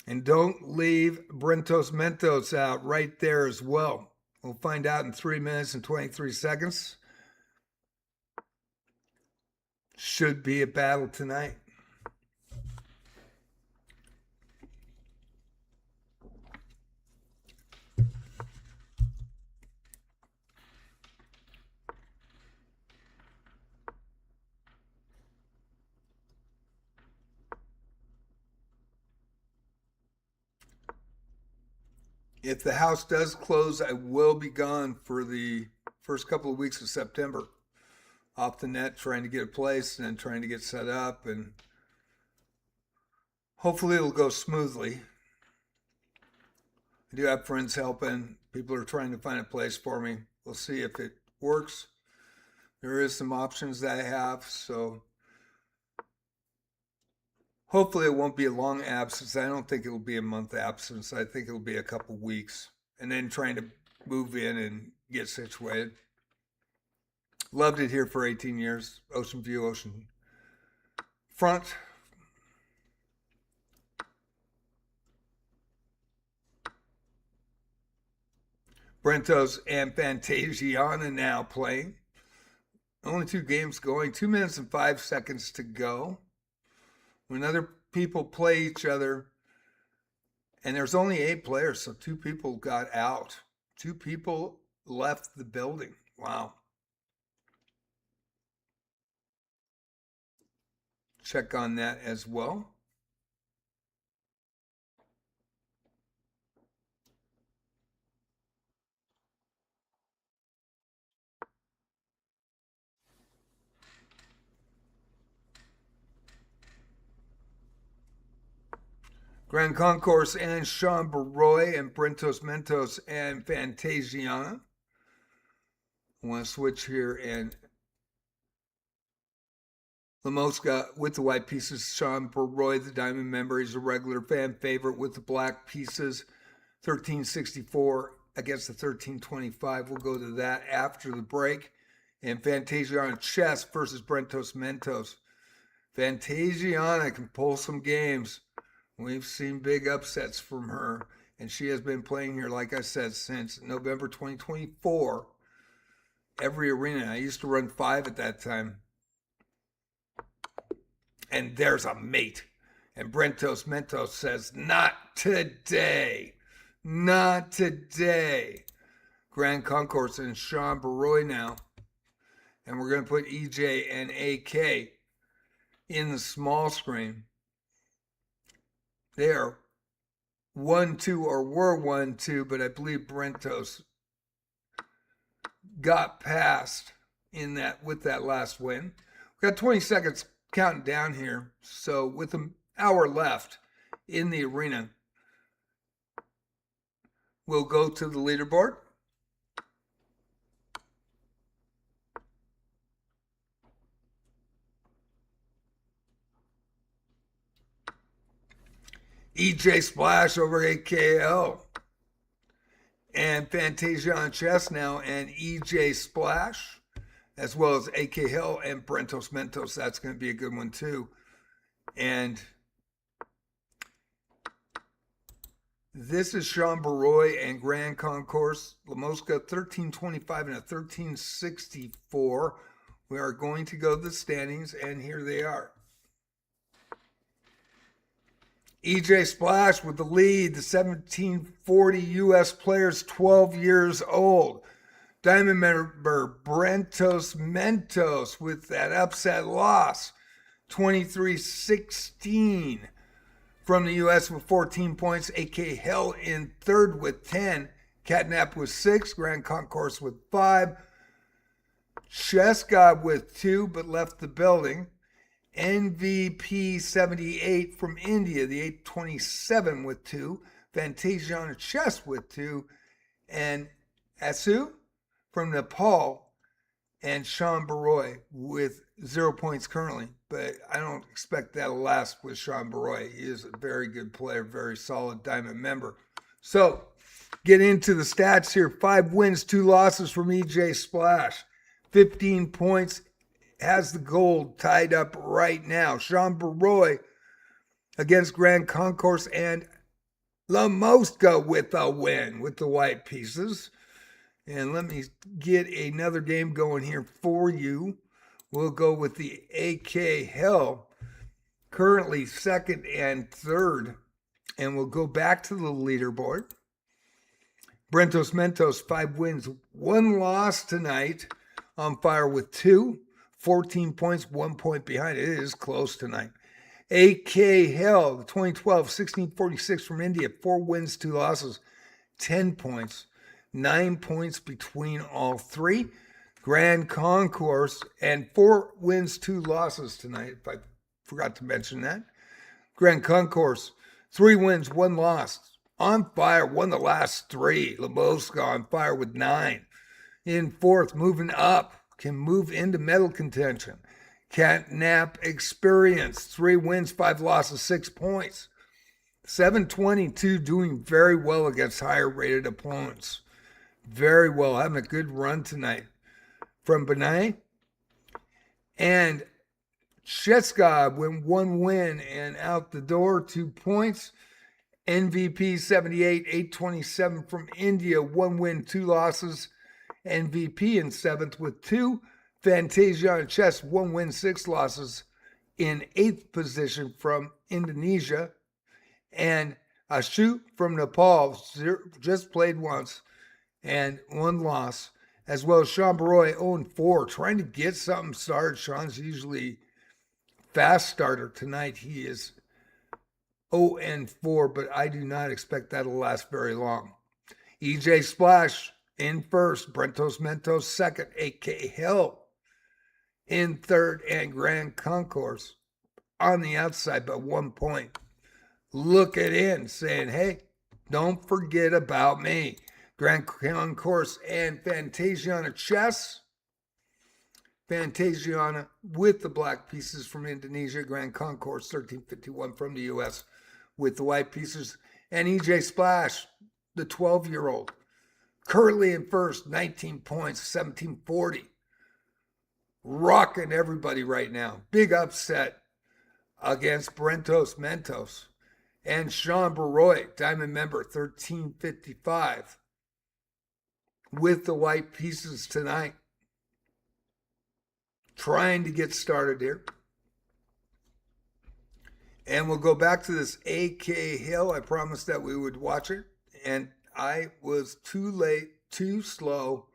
And don't leave Brentos Mentos out right there as well. We'll find out in 3 minutes and 23 seconds. Should be a battle tonight. If the house does close, I will be gone for the first couple of weeks of September. Off the net, trying to get a place and then trying to get set up, and hopefully it'll go smoothly. I do have friends helping. People are trying to find a place for me. We'll see if it works. There is some options that I have, so hopefully it won't be a long absence. I don't think it'll be a month absence. I think it'll be a couple weeks. And then trying to move in and get situated. Loved it here for 18 years. Ocean view, ocean front. Brentos and Fantasiana now playing. Only 2 games going. 2 minutes and 5 seconds to go. When other people play each other, and there's only 8 players, so 2 people got out. 2 people left the building. Wow. Check on that as well. Grand Concourse and Sean Baroy and Brentos Mentos and Fantasiana. I want to switch here and La Mosca with the white pieces. Sean Baroy, the diamond member, he's a regular fan favorite with the black pieces. 1364 against the 1325. We'll go to that after the break. And Fantasiana chess versus Brentos Mentos. Fantasiana can pull some games. We've seen big upsets from her, and she has been playing here, like I said, since November 2024. Every arena. I used to run 5 at that time. And there's a mate. And Brentos Mentos says, not today. Not today. Grand Concourse and Sean Baroy now. And we're going to put EJ and AK in the small screen. They are 1-2 or were 1-2, but I believe Brentos got past in that with that last win. We've got 20 seconds counting down here. So with an hour left in the arena, we'll go to the leaderboard. EJ Splash over AKL. And Fantasia on chess now, and EJ Splash, as well as AK Hill and Brentos Mentos. That's going to be a good one too. And this is Sean Baroy and Grand Concourse. Lamosca 1325 and a 1364. We are going to go to the standings, and here they are. EJ Splash with the lead, the 1740 U.S. players, 12 years old. Diamond member Brentos Mentos with that upset loss, 23-16 from the U.S. with 14 points. AK Hill in third with 10. Catnap with 6. Grand Concourse with 5. Chess God with 2 but left the building. NVP 78 from India, the 827 with 2. Fantasia on chess with 2. And Asu from Nepal and Sean Baroy with 0 points currently. But I don't expect that'll last with Sean Baroy. He is a very good player, very solid diamond member. So get into the stats here. 5 wins, 2 losses from EJ Splash. 15 points. Has the gold tied up right now. Sean Baroy against Grand Concourse and Lamosca with a win with the white pieces. And let me get another game going here for you. We'll go with the AK Hell, currently second and third. And we'll go back to the leaderboard. Brentos Mentos, 5 wins, 1 loss tonight. On fire with 2. 14 points, 1 point behind it. It is close tonight. AK Hell, 2012, 1646 from India. 4 wins, 2 losses, 10 points. 9 points between all 3. Grand Concourse, and 4 wins, 2 losses tonight, if I forgot to mention that. Grand Concourse, 3 wins, 1 loss. On fire, won the last 3. Lamosca on fire with 9. In fourth, moving up. Can move into medal contention. Catnap Experience, 3 wins, 5 losses, 6 points. 722 doing very well against higher rated opponents. Very well, having a good run tonight. From Benai. And Cheskov went 1 win and out the door, 2 points. NVP 78, 827 from India, 1 win, 2 losses. MVP in 7th with 2. Fantasia on chess, 1 win, 6 losses. In 8th position from Indonesia. And Ashu from Nepal, just played once and 1 loss. As well as Sean Baroy, 0-4, trying to get something started. Sean's usually fast starter. Tonight he is 0-4, but I do not expect that to last very long. EJ Splash in first, Brentos Mentos second, AK Hill in third, and Grand Concourse on the outside by 1 point. Looking in, saying, hey, don't forget about me. Grand Concourse and Fantasiana chess. Fantasiana with the black pieces from Indonesia. Grand Concourse 1351 from the U.S. with the white pieces. And EJ Splash, the 12-year-old. Currently in first, 19 points, 1740. Rocking everybody right now. Big upset against Brentos Mentos. And Sean Baroy, diamond member, 1355. With the white pieces tonight. Trying to get started here. And we'll go back to this AK Hill. I promised that we would watch it. And I was too late, too slow.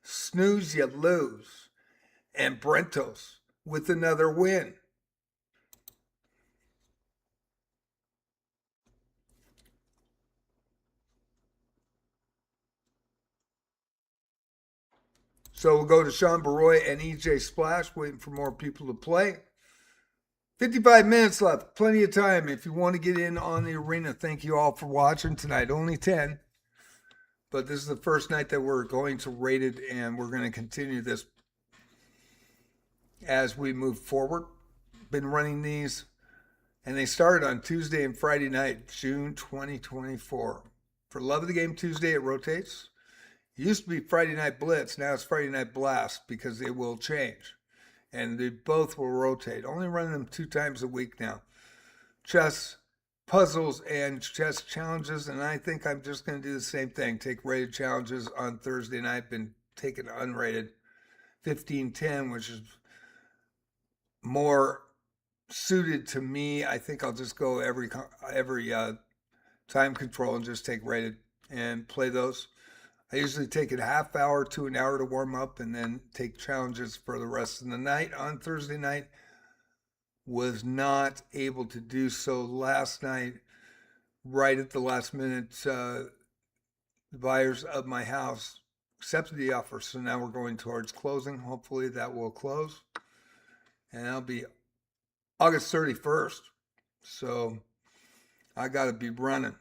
Snooze, you lose. And Brentos with another win. So we'll go to Sean Baroy and EJ Splash, waiting for more people to play. 55 minutes left, plenty of time if you want to get in on the arena. Thank you all for watching tonight. Only 10, but this is the first night that we're going to Rated, and we're going to continue this as we move forward. Been running these, and they started on Tuesday and Friday night, June 2024. For Love of the Game Tuesday, it rotates. It used to be Friday Night Blitz. Now it's Friday Night Blast because it will change. And they both will rotate. Only running them 2 times a week now. Chess puzzles and chess challenges. And I think I'm just going to do the same thing. Take rated challenges on Thursday night. Been taking unrated 15-10, which is more suited to me. I think I'll just go every time control and just take rated and play those. I usually take a half hour to an hour to warm up and then take challenges for the rest of the night. On Thursday night, was not able to do so last night. Right at the last minute, the buyers of my house accepted the offer. So now we're going towards closing. Hopefully that will close. And that'll be August 31st. So I got to be running.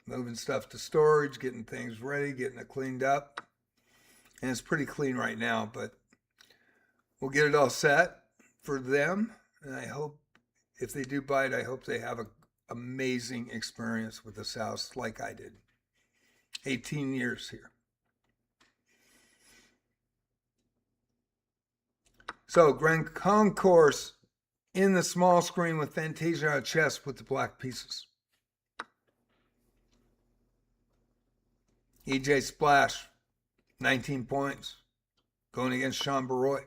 Moving stuff to storage, getting things ready, getting it cleaned up. And it's pretty clean right now, but we'll get it all set for them. And I hope if they do buy it, I hope they have an amazing experience with this house like I did. 18 years here. So Grand Concourse in the small screen with Fantasia on chess with the black pieces. EJ Splash, 19 points, going against Sean Baroy.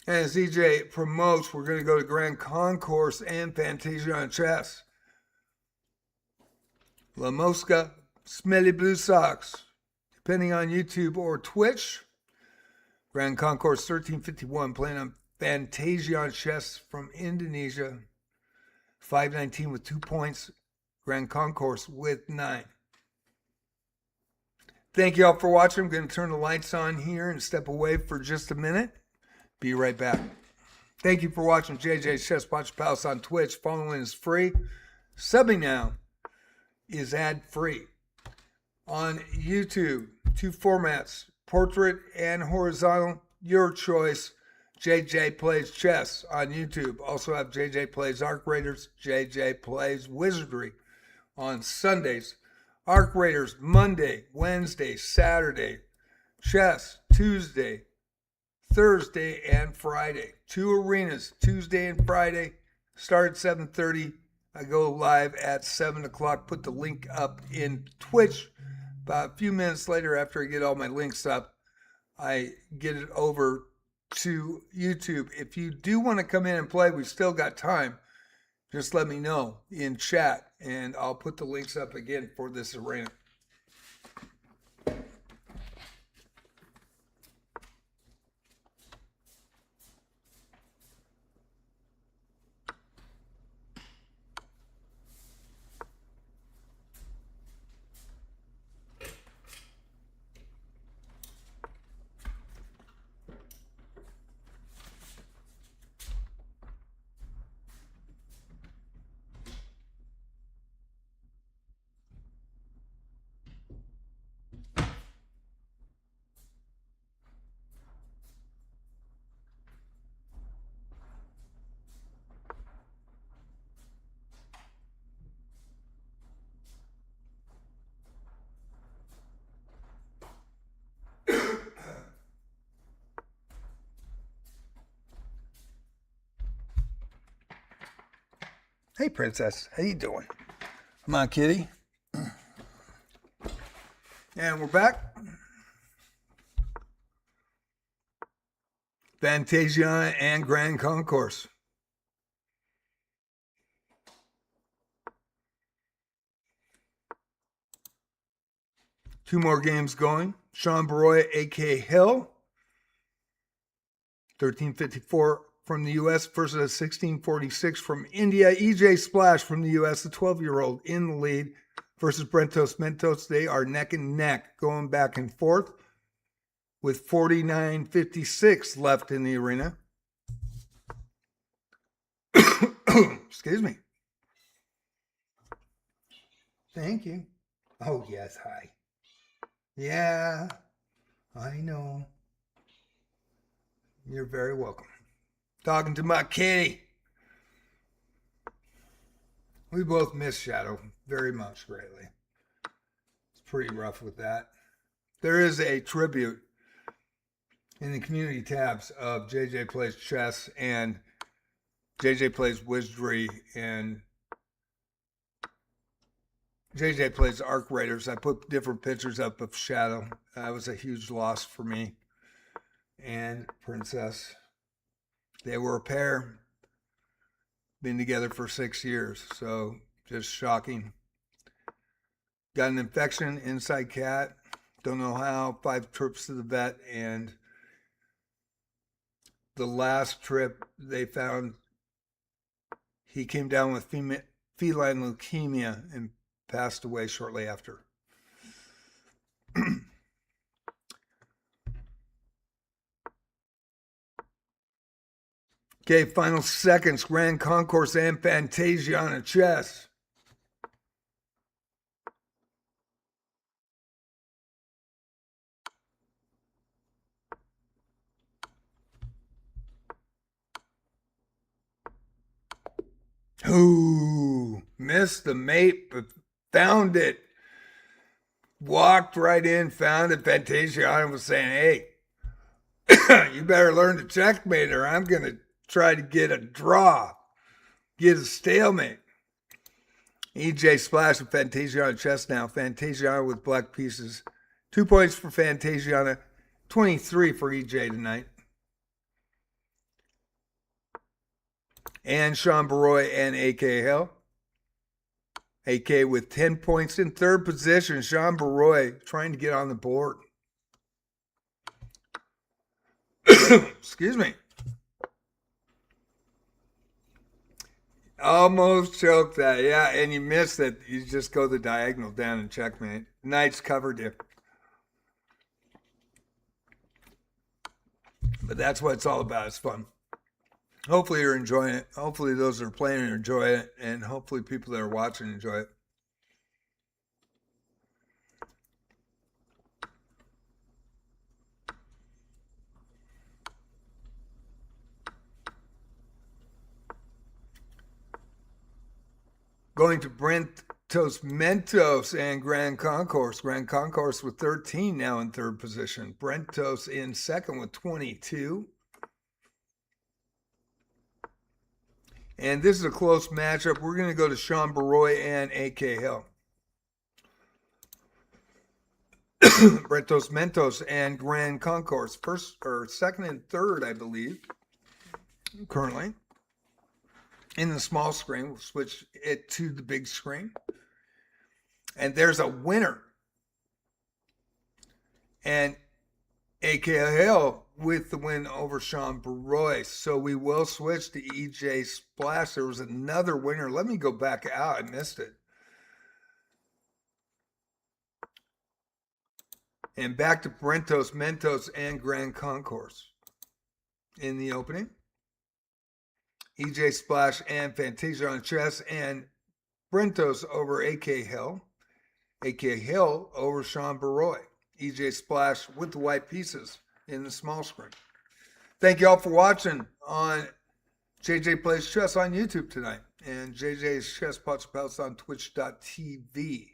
And as EJ promotes, we're going to go to Grand Concourse and Fantasia on chess. La Mosca, Smelly Blue Socks, depending on YouTube or Twitch. Grand Concourse 1351, playing on Fantasia on chess from Indonesia. 519 with 2 points. Grand Concourse with 9. Thank you all for watching. I'm going to turn the lights on here and step away for just a minute. Be right back. Thank you for watching JJ's Chess Watch Palace on Twitch. Following is free. Subbing now is ad-free. On YouTube, 2 formats, portrait and horizontal. Your choice. JJ Plays Chess on YouTube. Also have JJ Plays Arc Raiders, JJ Plays Wizardry on Sundays. Arc Raiders Monday, Wednesday, Saturday. Chess Tuesday, Thursday, and Friday. 2 arenas, Tuesday and Friday. Start at 7:30. I go live at 7 o'clock. Put the link up in Twitch. About a few minutes later, after I get all my links up, I get it over to YouTube. If you do want to come in and play, we've still got time. Just let me know in chat, and I'll put the links up again for this arena. Hey, Princess. How you doing? Come on, kitty. And we're back. Fantasia and Grand Concourse. Two more games going. Sean Baroy, A.K. Hill, 1354 from the U.S. versus 1646 from India. E.J. Splash from the U.S., the 12-year-old in the lead versus Brentos Mentos. They are neck and neck, going back and forth with 49.56 left in the arena. Excuse me. Thank you. Oh, yes, hi. Yeah, I know. You're very welcome. Talking to my kitty. We both miss Shadow very much, greatly. It's pretty rough with that. There is a tribute in the community tabs of JJ Plays Chess and JJ Plays Wizardry and JJ Plays Arc Raiders. I put different pictures up of Shadow. That was a huge loss for me and Princess. They were a pair, been together for 6 years, so just shocking. Got an infection inside cat, don't know how, 5 trips to the vet, and the last trip they found he came down with feline leukemia and passed away shortly after. Okay, final seconds, Grand Concourse and Fantasia on a chess. Ooh, missed the mate, but found it. Walked right in, found it. Fantasia was saying, hey, you better learn to checkmate or I'm going to try to get a draw, get a stalemate. EJ Splash and Fantasiana chess now. Fantasiana with black pieces. 2 points for Fantasiana, 23 for EJ tonight. And Sean Baroy and A.K. Hill. A.K. with 10 points in third position. Sean Baroy trying to get on the board. Excuse me. Almost choked that. Yeah, and you missed it. You just go the diagonal down and checkmate. Knight's covered you. But that's what it's all about. It's fun. Hopefully you're enjoying it. Hopefully those that are playing enjoy it. And hopefully people that are watching enjoy it. Going to Brentos Mentos and Grand Concourse. Grand Concourse with 13 now in third position. Brentos in second with 22. And this is a close matchup. We're going to go to Sean Baroy and A.K. Hill. Brentos Mentos and Grand Concourse. First or second and third, I believe, currently. In the small screen, we'll switch it to the big screen. And there's a winner. And A.K. Hill with the win over Sean Baroy. So we will switch to E.J. Splash. There was another winner. Let me go back out. I missed it. And back to Brentos, Mentos, and Grand Concourse. In the opening, E.J. Splash and Fantasia on chess, and Brentos over A.K. Hill. A.K. Hill over Sean Baroy. E.J. Splash with the white pieces in the small screen. Thank you all for watching on JJ Plays Chess on YouTube tonight, and JJ's Chess Pots Pals on Twitch.tv.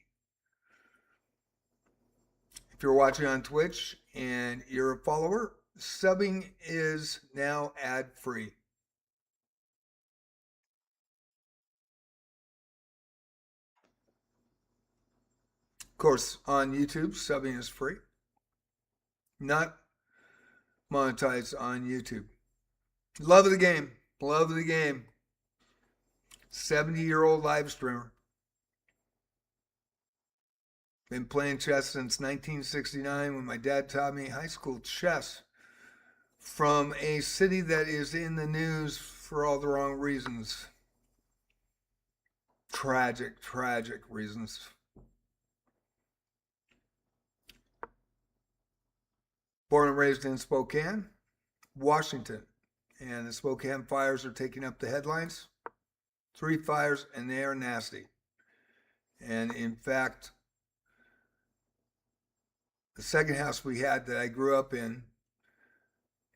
If you're watching on Twitch and you're a follower, subbing is now ad-free. Of course, on YouTube, subbing is free. Not monetized on YouTube. Love the game. Love the game. 70-year-old live streamer. Been playing chess since 1969 when my dad taught me high school chess from a city that is in the news for all the wrong reasons. Tragic, tragic reasons. Born and raised in Spokane, Washington. And the Spokane fires are taking up the headlines. 3 fires, and they are nasty. And in fact, the second house we had that I grew up in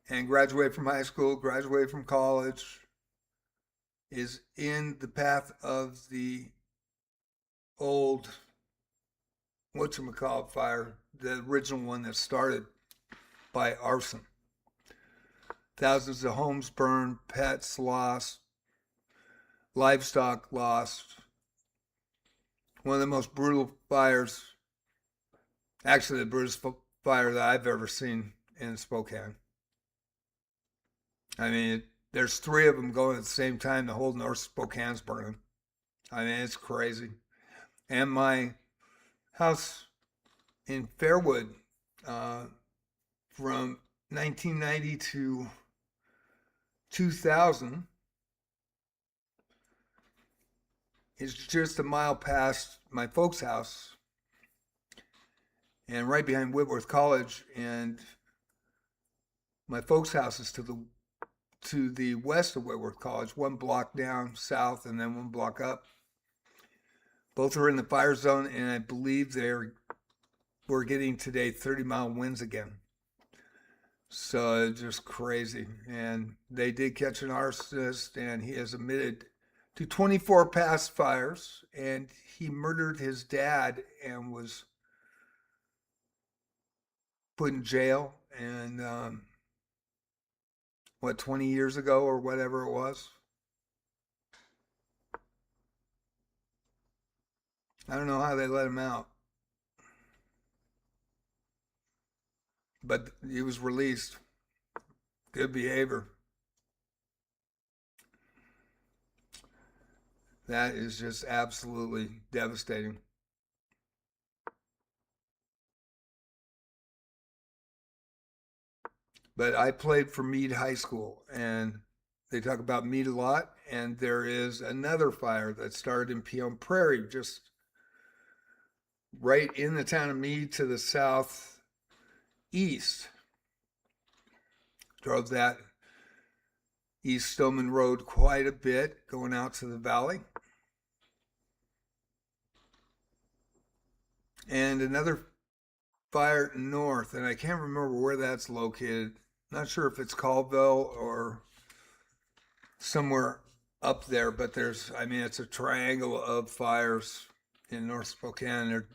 and graduated from high school, graduated from college, is in the path of the old, whatchamacallit fire, the original one that started by arson. Thousands of homes burned, pets lost, livestock lost. One of the most brutal fires, actually the brutalest fire that I've ever seen in Spokane. I mean, there's 3 of them going at the same time. The whole North Spokane's burning. I mean, it's crazy. And my house in Fairwood, from 1990 to 2000, is just a mile past my folks' house and right behind Whitworth College. And my folks' house is to the west of Whitworth College, 1 block down south and then 1 block up. Both are in the fire zone, and I believe we're getting today 30-mile winds again. So it's just crazy. And they did catch an arsonist, and he has admitted to 24 past fires, and he murdered his dad and was put in jail. And 20 years ago or whatever it was. I don't know how they let him out. But he was released. Good behavior. That is just absolutely devastating. But I played for Meade High School, and they talk about Meade a lot. And there is another fire that started in Peon Prairie, just right in the town of Meade to the southeast. Drove that East Stillman Road quite a bit, going out to the valley. And another fire north, and I can't remember where that's located. Not sure if it's Colville or somewhere up there, but it's a triangle of fires in North Spokane. They're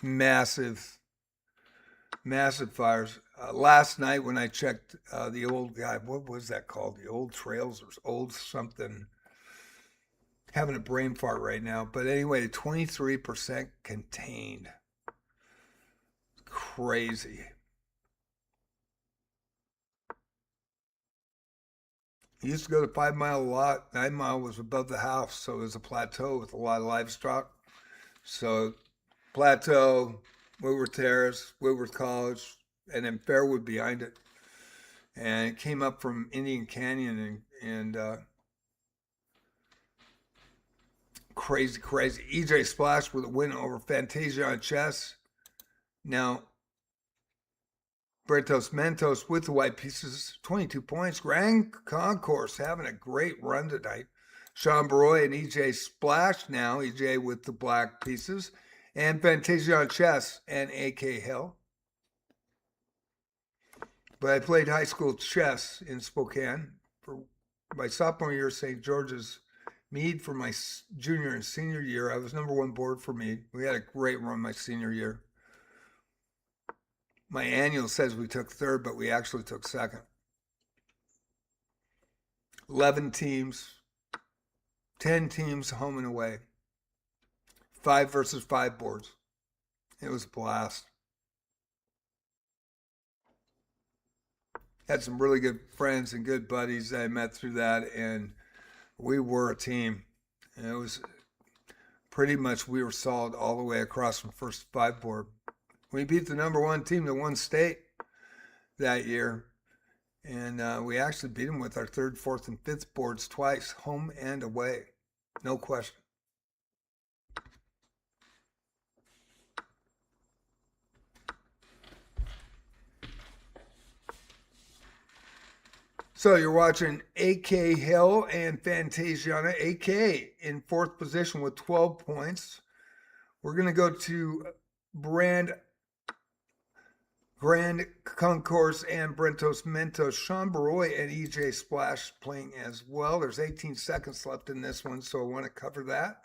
massive, massive fires. Last night when I checked the old guy, what was that called? The old trails or old something. Having a brain fart right now. But anyway, 23% contained. Crazy. I used to go to 5 Mile a lot. 9 Mile was above the house, so it was a plateau with a lot of livestock. So plateau, Whitworth Terrace, Whitworth College, and then Fairwood behind it. And it came up from Indian Canyon and crazy, crazy. EJ Splash with a win over Fantasia on chess. Now, Bretos Mentos with the white pieces, 22 points. Grand Concourse having a great run tonight. Sean Baroy and EJ Splash now. EJ with the black pieces. And Fantasia on chess and AK Hill. But I played high school chess in Spokane for my sophomore year, St. George's. Meade for my junior and senior year. I was number 1 board for Meade. We had a great run my senior year. My annual says we took 3rd, but we actually took 2nd. 11 teams, 10 teams home and away. 5 versus 5 boards. It was a blast. had some really good friends and good buddies that I met through that, and we were a team. And it was pretty much, we were solid all the way across from first five board. We beat the number one team to one state that year, and we actually beat them with our third, fourth, and fifth boards twice, home and away. No question. So you're watching AK Hill and Fantasiana. AK in fourth position with 12 points. We're going to go to Grand Concourse and Brentos Mentos. Sean Baroy and EJ Splash playing as well. There's 18 seconds left in this one, so I want to cover that.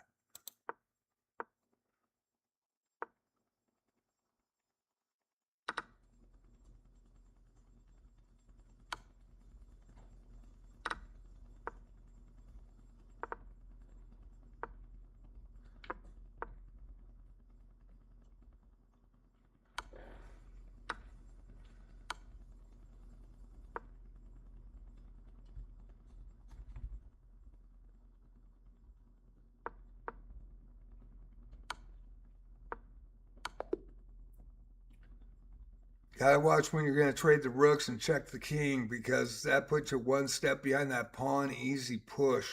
Gotta watch when you're going to trade the rooks and check the king, because that puts you one step behind that pawn. Easy push.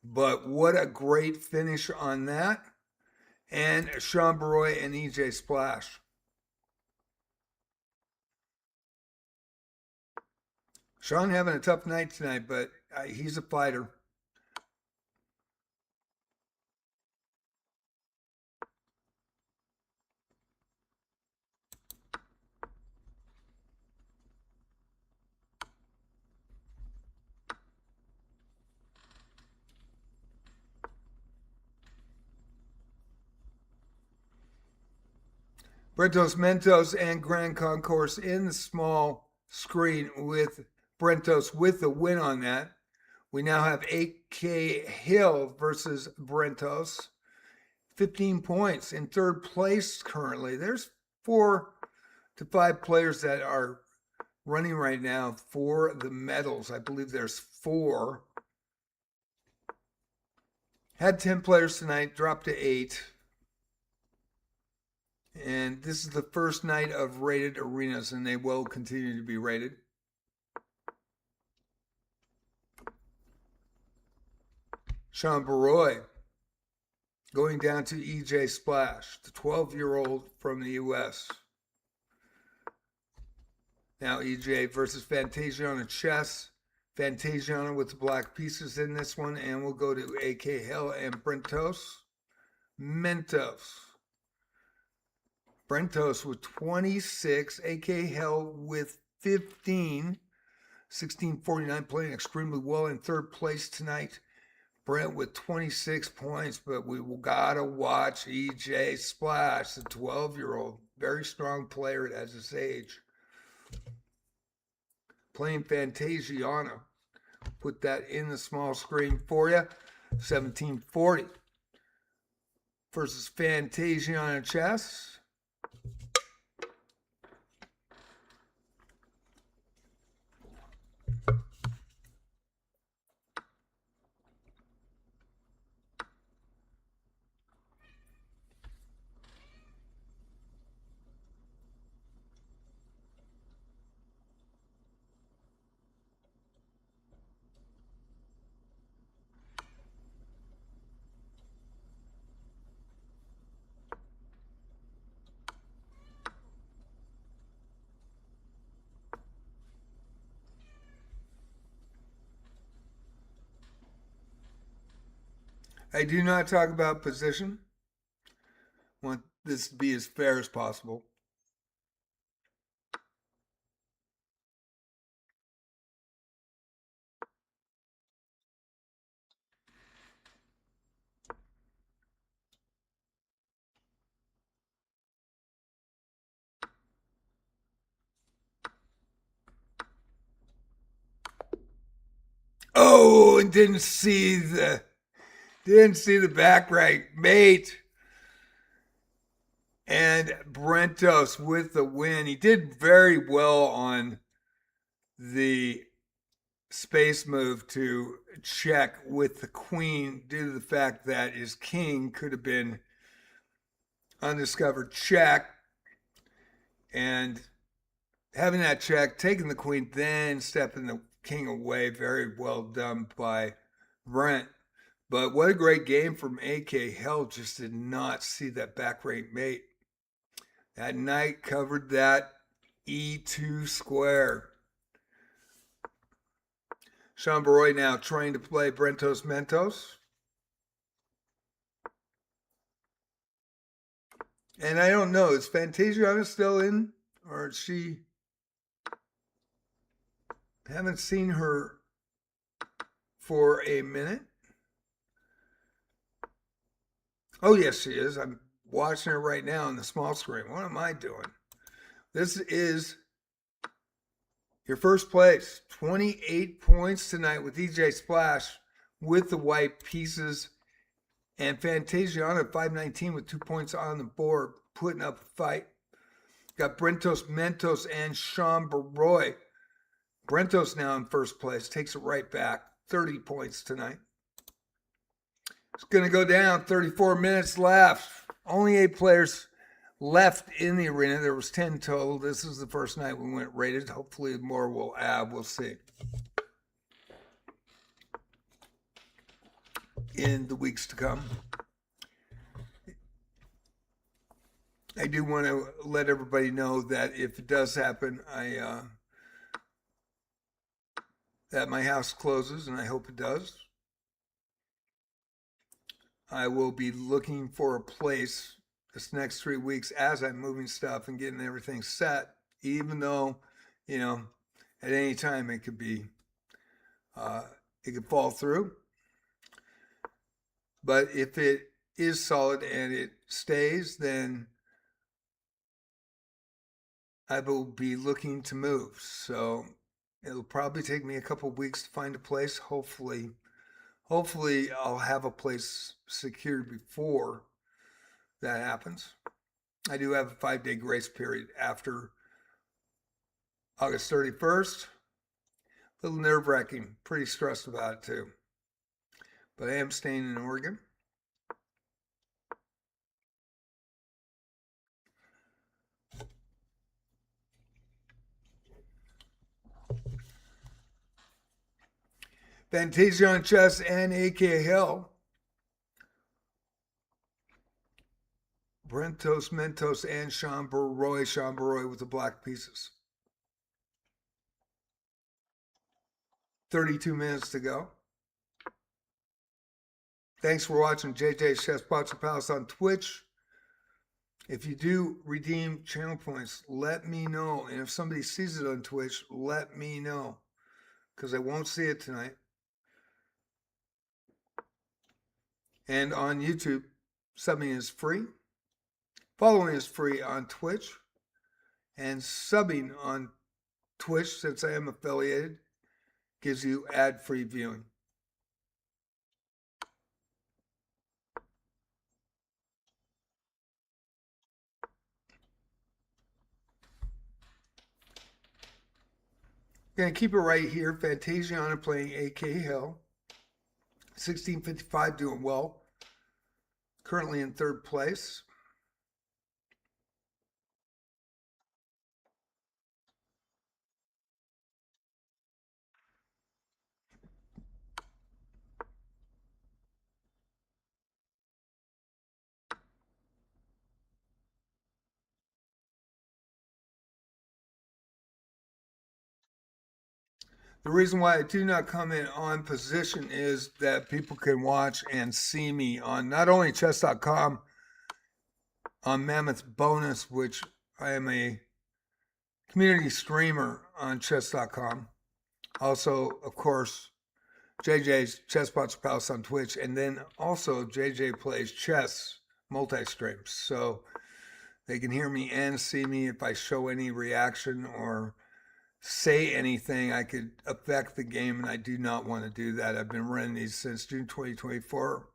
But what a great finish on that. And Sean Baroy and EJ Splash. Sean having a tough night tonight, but he's a fighter. Brentos Mentos and Grand Concourse in the small screen with Brentos with the win on that. We now have AK Hill versus Brentos. 15 points in third place currently. There's 4 to 5 players that are running right now for the medals. I believe there's 4. Had 10 players tonight, dropped to 8. And this is the first night of rated arenas, and they will continue to be rated. Sean Baroy going down to EJ Splash, the 12-year-old from the U.S. Now EJ versus Fantasiana chess. Fantasiana with the black pieces in this one, and we'll go to AK Hill and Brentos Mentos. Brentos with 26, AK Hill with 15, 1649, playing extremely well in third place tonight. Brent with 26 points, but we gotta watch EJ Splash, the 12-year-old, very strong player at his age. Playing Fantasiana. Put that in the small screen for you. 1740 versus Fantasiana chess. I do not talk about position. I want this to be as fair as possible. Oh, and didn't see the back right, mate. And Brentos with the win. He did very well on the space move to check with the queen due to the fact that his king could have been undiscovered check, and having that check, taking the queen, then stepping the king away. Very well done by Brent. But what a great game from AK. Hell, just did not see that back rank mate. That knight covered that E2 square. Sean Baroy now trying to play Brentos Mentos. And I don't know, is Fantasiana still in? Or is she? Haven't seen her for a minute. Oh, yes, she is. I'm watching her right now on the small screen. What am I doing? This is your first place. 28 points tonight with DJ Splash with the white pieces. And Fantasiana at 519 with 2 points on the board, putting up a fight. Got Brentos Mentos and Sean Baroy. Brentos now in first place, takes it right back. 30 points tonight. It's going to go down. 34 minutes left. Only 8 players left in the arena. There was 10 total. This is the first night we went rated. Hopefully more will add. We'll see in the weeks to come. I do want to let everybody know that if it does happen, that my house closes, and I hope it does. I will be looking for a place this next 3 weeks as I'm moving stuff and getting everything set, even though, at any time it could fall through. But if it is solid and it stays, then I will be looking to move. So it'll probably take me a couple of weeks to find a place. Hopefully I'll have a place secured before that happens. I do have a 5-day grace period after August 31st. A little nerve-wracking. Pretty stressed about it too. But I am staying in Oregon. Fantasia on chess and AK Hill. Brentos Mentos and Sean Baroy. Sean Baroy with the black pieces. 32 minutes to go. Thanks for watching JJ's Chess Boxer Palace on Twitch. If you do redeem channel points, let me know. And if somebody sees it on Twitch, let me know, because I won't see it tonight. And on YouTube, subbing is free. Following is free on Twitch. And subbing on Twitch, since I am affiliated, gives you ad-free viewing. Gonna keep it right here. Fantasiana playing AK Hill. 1655 doing well. Currently in third place. The reason why I do not comment on position is that people can watch and see me on not only chess.com, on Mammoth Bonus, which I am a community streamer on chess.com. Also, of course, JJ's Chess Boxer Palace on Twitch, and then also JJ Plays Chess multi-streams. So they can hear me and see me. If I show any reaction or say anything, I could affect the game, and I do not want to do that. I've been running these since June 2024.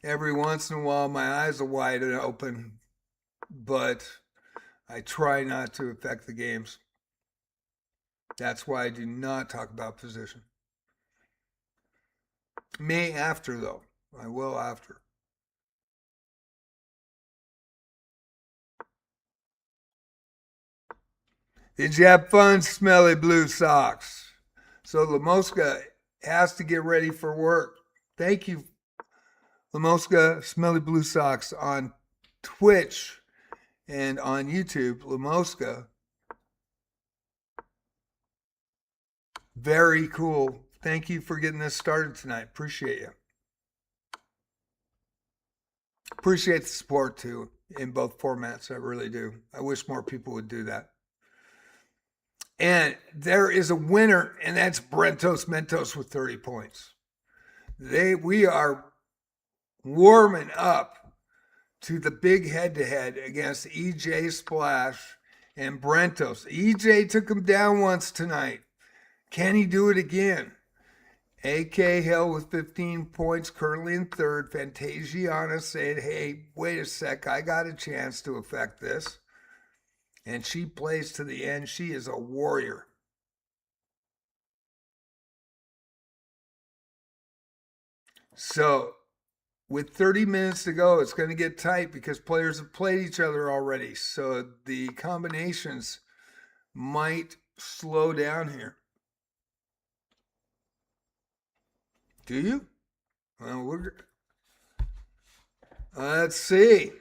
Every once in a while, my eyes are wide open, but I try not to affect the games. That's why I do not talk about position. May after, though. I will after. Did you have fun, smelly blue socks? So Lamoska has to get ready for work. Thank you, Lamoska, smelly blue socks on Twitch and on YouTube. Lamoska. Very cool. Thank you for getting this started tonight. Appreciate you. Appreciate the support too in both formats. I really do. I wish more people would do that. And there is a winner, and that's Brentos Mentos with 30 points. We are warming up to the big head-to-head against EJ Splash and Brentos. EJ took him down once tonight. Can he do it again? AK Hill with 15 points, currently in third. Fantasiana said, hey, wait a sec, I got a chance to affect this. And she plays to the end. She is a warrior. So with 30 minutes to go, it's going to get tight because players have played each other already. So the combinations might slow down here. Do you? Well, let's see.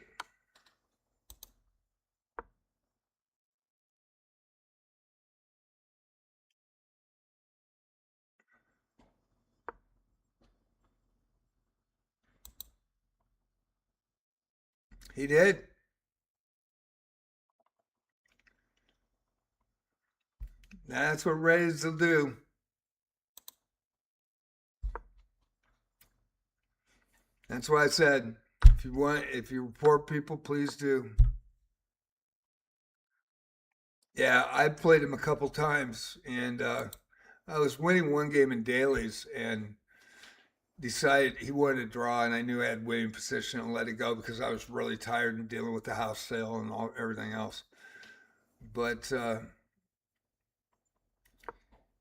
He did. That's what Rays will do. That's why I said, if you report people, please do. Yeah, I played him a couple times, and I was winning one game in dailies, and decided he wanted to draw, and I knew I had winning position and let it go because I was really tired and dealing with the house sale and everything else. But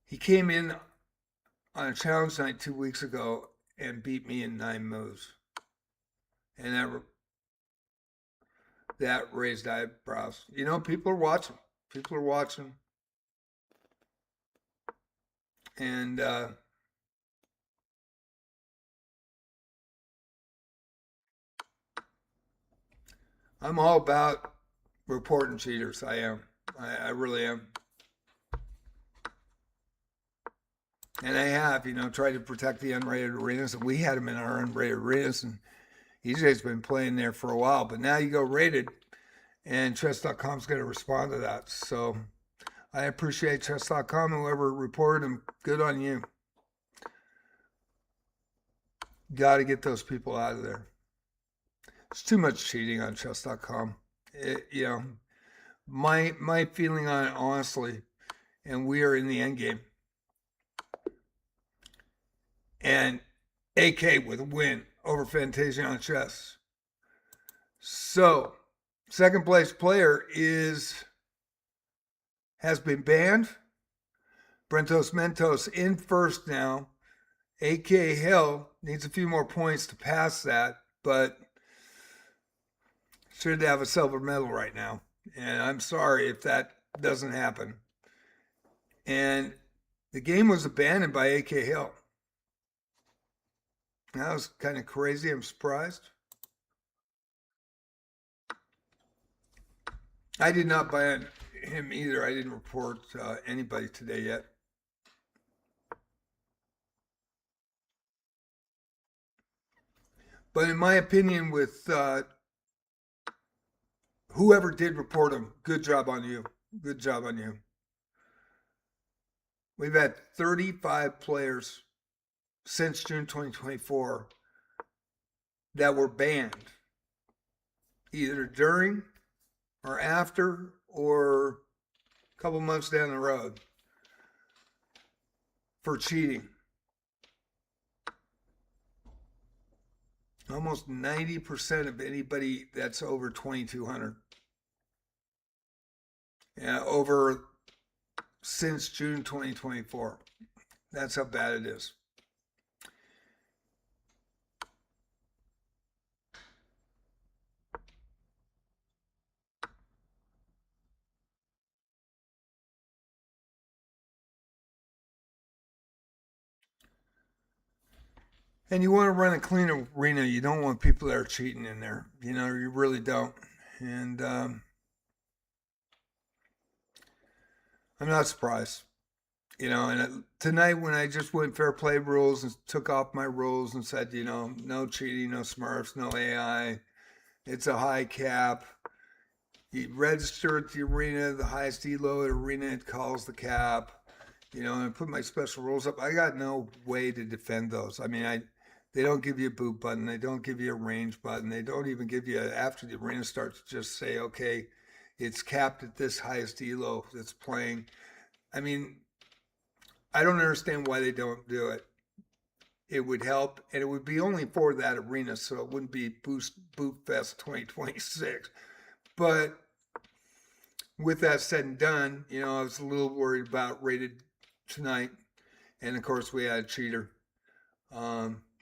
he came in on a challenge night 2 weeks ago and beat me in 9 moves. And that raised eyebrows. You know, people are watching. People are watching. And I'm all about reporting cheaters. I am. I really am. And I have, tried to protect the unrated arenas. And we had him in our unrated arenas, and EJ's been playing there for a while. But now you go rated, and chess.com's going to respond to that. So I appreciate chess.com. Whoever reported him, good on you. Got to get those people out of there. It's too much cheating on chess.com. My feeling on it, honestly, and we are in the end game. And AK with a win over Fantasia on chess. So, second place player has been banned. Brentos Mentos in first now. AK Hill needs a few more points to pass that, but should have a silver medal right now. And I'm sorry if that doesn't happen. And the game was abandoned by AK Hill. That was kind of crazy. I'm surprised. I did not ban him either. I didn't report anybody today yet. But in my opinion, with whoever did report him, good job on you. Good job on you. We've had 35 players since June 2024 that were banned, either during or after or a couple months down the road for cheating. Almost 90% of anybody that's over 2,200. Yeah, over since June 2024. That's how bad it is. And you want to run a clean arena. You don't want people that are cheating in there. You know, you really don't. And I'm not surprised. You know, and tonight when I just went fair play rules and took off my rules and said, you know, no cheating, no smurfs, no AI. It's a high cap. You register at the arena, the highest elo at arena, it calls the cap. You know, and I put my special rules up. I got no way to defend those. I mean, they don't give you a boot button. They don't give you a range button. They don't even give you, after the arena starts, just say, okay, it's capped at this highest elo that's playing. I mean, I don't understand why they don't do it. It would help, and it would be only for that arena, so it wouldn't be Boot Fest 2026. But with that said and done, you know, I was a little worried about rated tonight, and of course we had a cheater.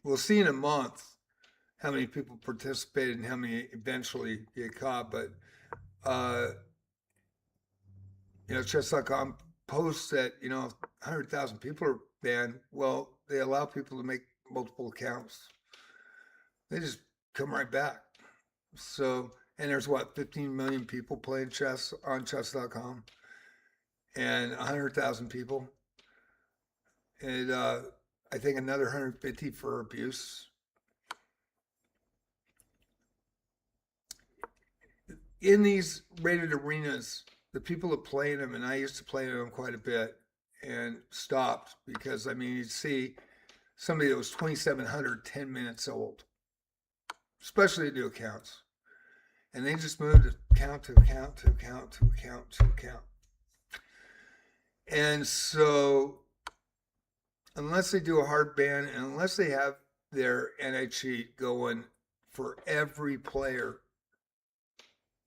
We'll see in a month how many people participated and how many eventually get caught. But you know, chess.com posts that, you know, 100,000 people are banned. Well, they allow people to make multiple accounts. They just come right back. So, and there's what, 15 million people playing chess on chess.com, and 100,000 people, and I think another 150 for abuse. In these rated arenas, the people that play in them, and I used to play in them quite a bit, and stopped because, I mean, you'd see somebody that was 2,700, 10 minutes old, especially new accounts. And they just moved account to account to account to account to account. And so, unless they do a hard ban and unless they have their anti-cheat going for every player,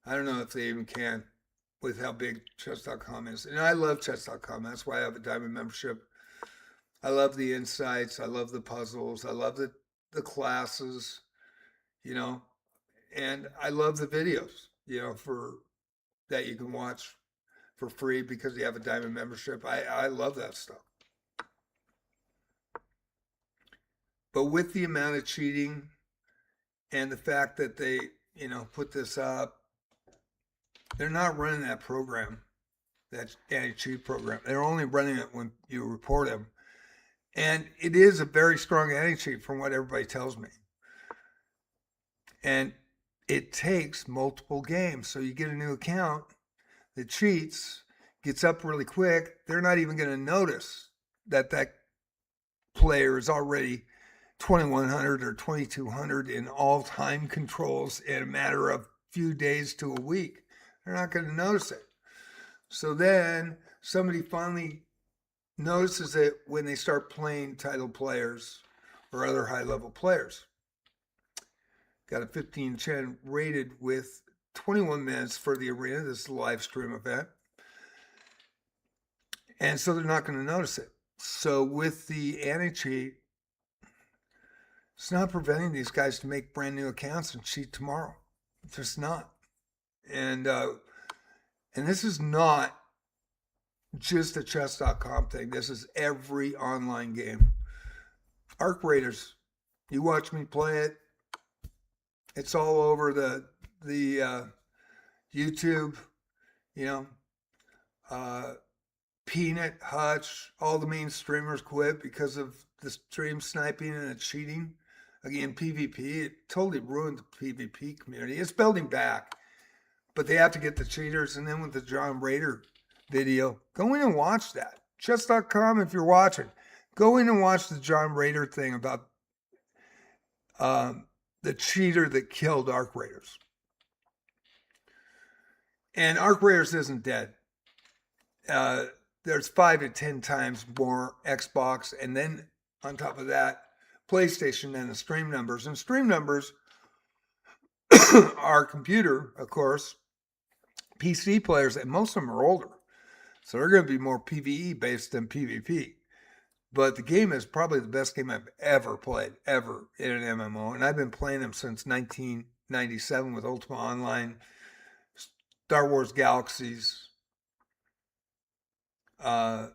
I don't know if they even can with how big chess.com is. And I love chess.com. That's why I have a diamond membership. I love the insights. I love the puzzles. I love the classes, you know, and I love the videos, you know, for that you can watch for free because you have a diamond membership. I love that stuff. But with the amount of cheating and the fact that they, you know, put this up, they're not running that program, that anti-cheat program. They're only running it when you report them. And it is a very strong anti-cheat from what everybody tells me. And it takes multiple games. So you get a new account that cheats, gets up really quick. They're not even going to notice that that player is already 2,100 or 2,200 in all time controls in a matter of few days to a week. They're not going to notice it. So then somebody finally notices it when they start playing title players or other high level players. Got a 15-10 rated with 21 minutes for the arena. This is a live stream event. And so they're not going to notice it. So with the anti-cheat, it's not preventing these guys to make brand new accounts and cheat tomorrow. It's just not. And this is not just a chess.com thing. This is every online game. Arc Raiders, you watch me play it. It's all over the YouTube, you know. Peanut, Hutch, all the main streamers quit because of the stream sniping and the cheating. Again, PvP, it totally ruined the PvP community. It's building back, but they have to get the cheaters. And then with the John Raider video, go in and watch that. Chess.com, if you're watching, go in and watch the John Raider thing about the cheater that killed Arc Raiders. And Arc Raiders isn't dead. There's 5 to 10 times more Xbox, and then on top of that, PlayStation and the stream numbers. And stream numbers are computer, of course, PC players, and most of them are older. So they're going to be more PvE based than PvP. But the game is probably the best game I've ever played, ever in an MMO. And I've been playing them since 1997 with Ultima Online, Star Wars Galaxies, uh,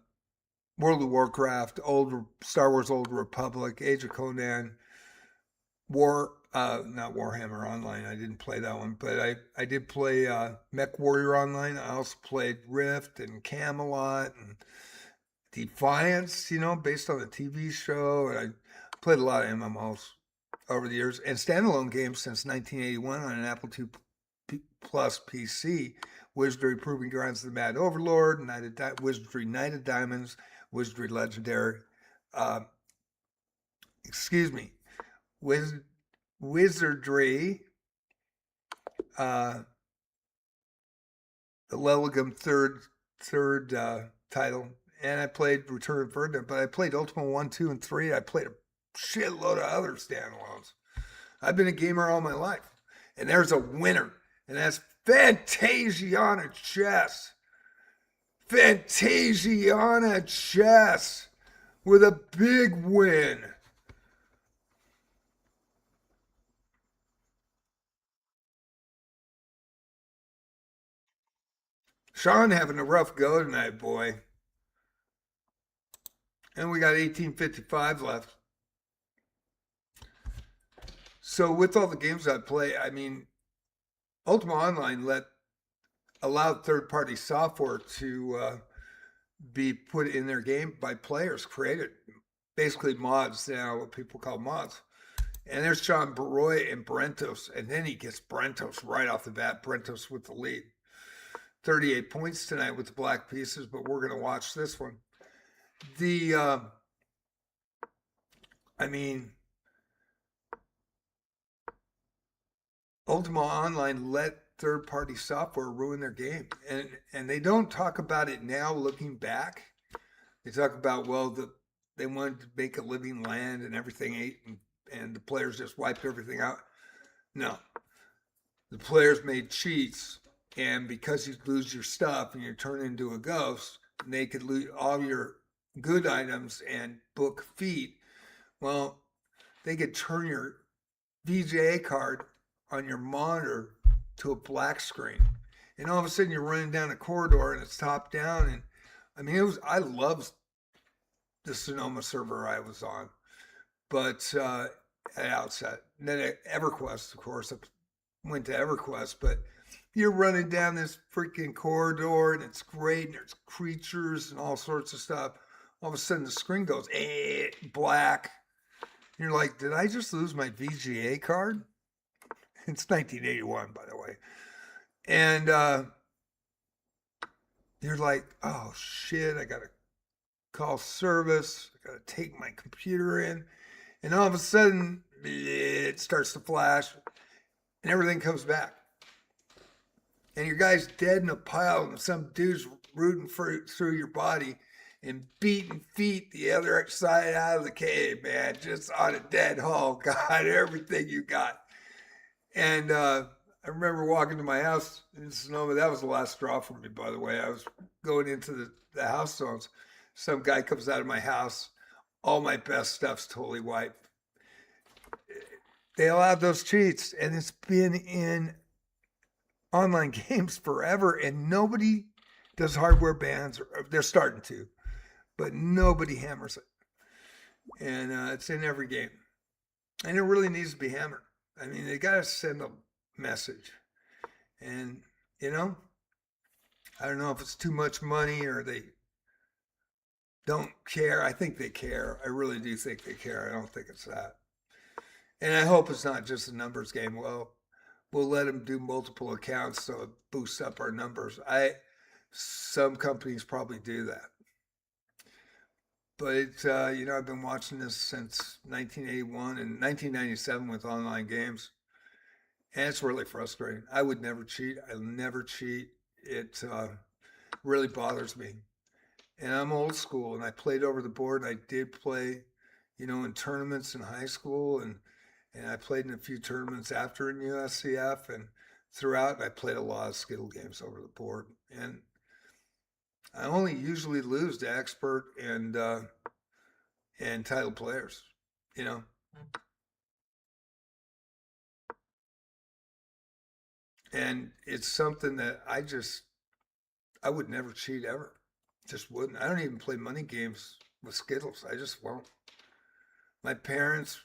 World of Warcraft, Old Star Wars Old Republic, Age of Conan, not Warhammer Online. I didn't play that one, but I did play Mech Warrior Online. I also played Rift and Camelot and Defiance, based on the TV show. And I played a lot of MMOs over the years and standalone games since 1981 on an Apple II Plus PC. Wizardry Proving Grounds of the Mad Overlord, Wizardry Knight of Diamonds, Wizardry Legendary, Wizardry, the Leligum third title, and I played Return of Verdant, but I played Ultima 1, 2, and 3. I played a shitload of other standalones. I've been a gamer all my life, and there's a winner, and that's Fantasiana Chess. Fantasiana Chess with a big win. Sean having a rough go tonight, boy. And we got 1855 left. So with all the games I play, I mean, Ultima Online allowed third-party software to be put in their game by players, created. Basically mods now, what people call mods. And there's Sean Baroy and Brentos, and then he gets Brentos right off the bat. Brentos with the lead. 38 points tonight with the black pieces, but we're going to watch this one. Ultima Online let third-party software ruin their game, and they don't talk about it now looking back. They talk about, they wanted to make a living land and everything, and the players just wiped everything out. No, the players made cheats, and because you lose your stuff and you turn into a ghost, and they could lose all your good items and book feet. Well, they could turn your VGA card on your monitor to a black screen, and all of a sudden you're running down a corridor and it's top down. And I mean, I loved the Sonoma server I was on, but at Outset, and then at EverQuest, of course, I went to EverQuest. But you're running down this freaking corridor and it's great, and there's creatures and all sorts of stuff. All of a sudden the screen goes black. You're like, did I just lose my VGA card? It's 1981, by the way. And you're like, oh shit, I gotta call service, I gotta take my computer in. And all of a sudden it starts to flash and everything comes back. And your guy's dead in a pile and some dude's rooting through your body and beating feet the other side out of the cave, man, just on a dead hull. God, everything you got. And I remember walking to my house in Sonoma. That was the last straw for me, by the way. I was going into the house zones. Some guy comes out of my house. All my best stuff's totally wiped. They allowed those cheats, and it's been in online games forever, and nobody does hardware bans. They're starting to, but nobody hammers it. And it's in every game. And it really needs to be hammered. I mean, they got to send a message. And, I don't know if it's too much money or they don't care. I think they care. I really do think they care. I don't think it's that. And I hope it's not just a numbers game. Well, we'll let them do multiple accounts so it boosts up our numbers. Some companies probably do that. But, I've been watching this since 1981 and 1997 with online games. And it's really frustrating. I would never cheat. I'll never cheat. It really bothers me. And I'm old school, and I played over the board. I did play, in tournaments in high school, and I played in a few tournaments after in USCF, and throughout, I played a lot of Skittle games over the board. And I only usually lose to expert and title players, you know. And it's something that I would never cheat ever. Just wouldn't. I don't even play money games with Skittles. I just won't. My parents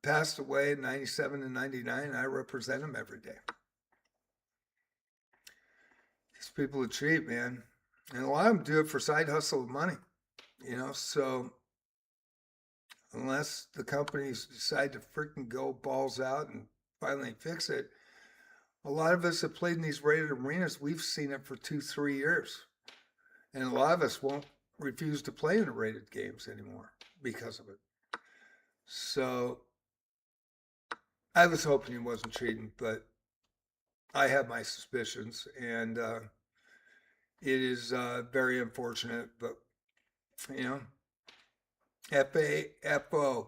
passed away in 97 and 99. And I represent them every day. These people who cheat, man. And a lot of them do it for side hustle money, you know. So unless the companies decide to freaking go balls out and finally fix it, a lot of us have played in these rated arenas. We've seen it for 2, 3 years. And a lot of us won't refuse to play in the rated games anymore because of it. So I was hoping he wasn't cheating, but I have my suspicions, and it is very unfortunate. But you know, FAFO,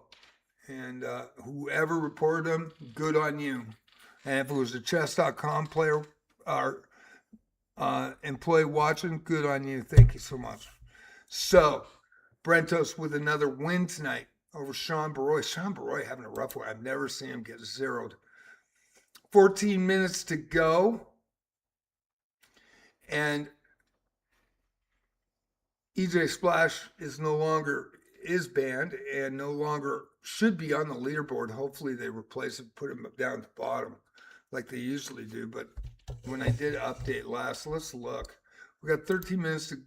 and whoever reported him, good on you. And if it was a chess.com player or employee watching, good on you. Thank you so much. So, Brentos with another win tonight over Sean Baroy. Sean Baroy having a rough one. I've never seen him get zeroed. 14 minutes to go. And EJ Splash is banned and no longer should be on the leaderboard. Hopefully they replace it, put him down at the bottom like they usually do. But when I did update last, let's look. We got 13 minutes to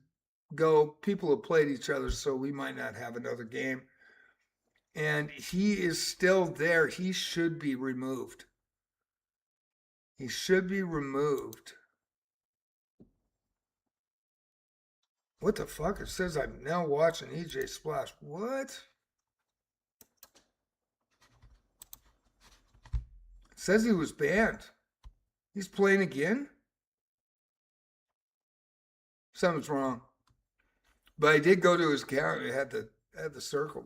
go. People have played each other, so we might not have another game. And he is still there. He should be removed. He should be removed. What the fuck? It says I'm now watching EJ Splash. What? It says he was banned. He's playing again? Something's wrong. But I did go to his account. It had the circle.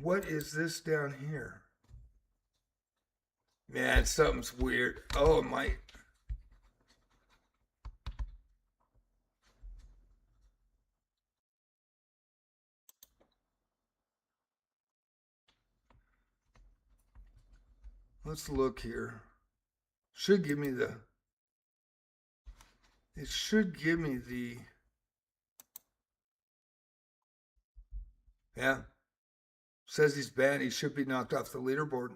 What is this down here? Man, something's weird. Oh, it might. Let's look here. Should give me the. It should give me the. Yeah. Says he's banned. He should be knocked off the leaderboard.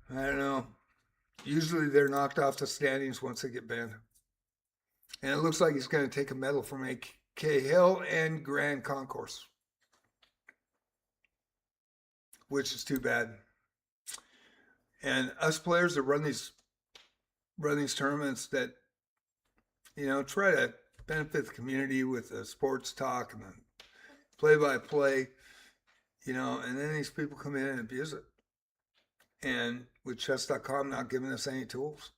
I don't know. Usually they're knocked off the standings once they get banned. And it looks like he's going to take a medal from AK Hill and Grand Concourse, which is too bad. And us players that run these tournaments that, you know, try to benefit the community with the sports talk and the play-by-play, you know, and then these people come in and abuse it. And with chess.com not giving us any tools.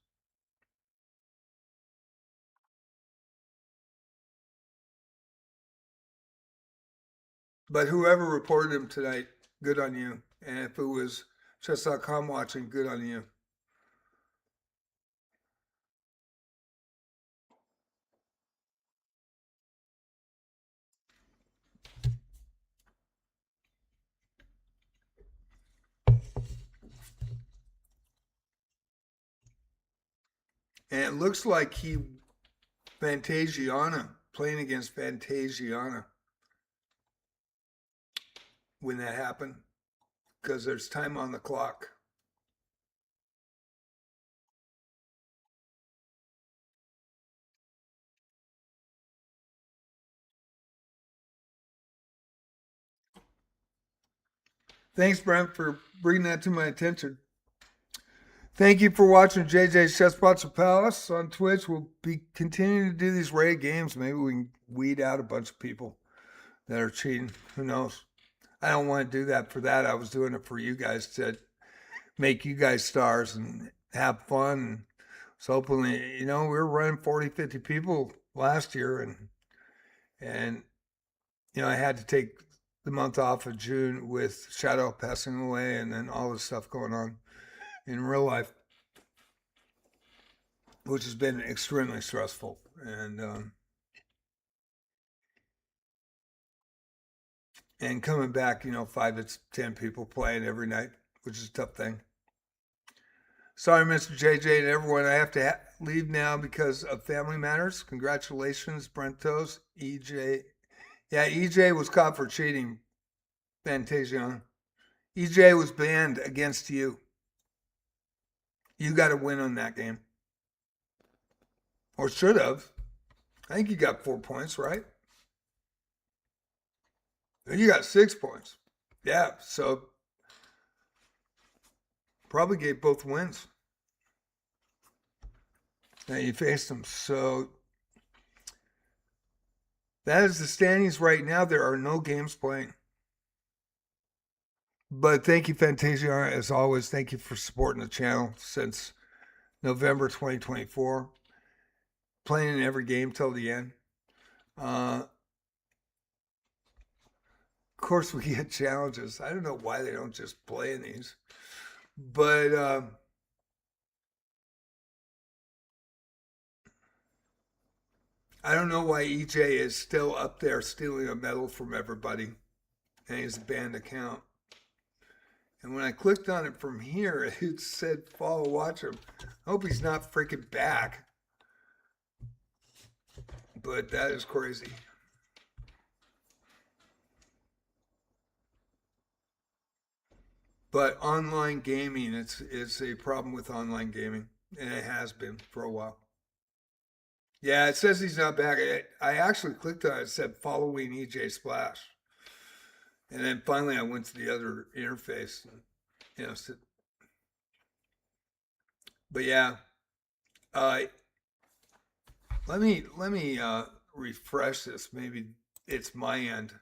But whoever reported him tonight, good on you. And if it was chess.com watching, good on you. And it looks like Fantasiana, playing against Fantasiana when that happened, because there's time on the clock. Thanks, Brent, for bringing that to my attention. Thank you for watching JJ's Chess Spots of Palace on Twitch. We'll be continuing to do these raid games. Maybe we can weed out a bunch of people that are cheating. Who knows? I don't want to do that for that. I was doing it for you guys to make you guys stars and have fun. So hopefully, we were running 40, 50 people last year, and I had to take the month off of June with Shadow passing away and then all this stuff going on in real life, which has been extremely stressful. And coming back, 5 to 10 people playing every night, which is a tough thing. Sorry, Mr. JJ and everyone. I have to leave now because of family matters. Congratulations, Brentos. EJ. Yeah, EJ was caught for cheating, Fantasia. EJ was banned against you. You got to win on that game. Or should have. I think you got 4 points, right? You got 6 points. Yeah, so probably gave both wins. Now you faced them. So that is the standings right now. There are no games playing. But thank you, Fantasia, as always. Thank you for supporting the channel since November 2024. Playing in every game till the end. Of course, we get challenges. I don't know why they don't just play in these. But I don't know why EJ is still up there stealing a medal from everybody. And he's a banned account. And when I clicked on it from here, it said follow, watch him. I hope he's not freaking back. But that is crazy. But online gaming, it's a problem with online gaming. And it has been for a while. Yeah, it says he's not back. I actually clicked on it. It said following EJ Splash. And then finally I went to the other interface. But yeah. Let me refresh this. Maybe it's my end.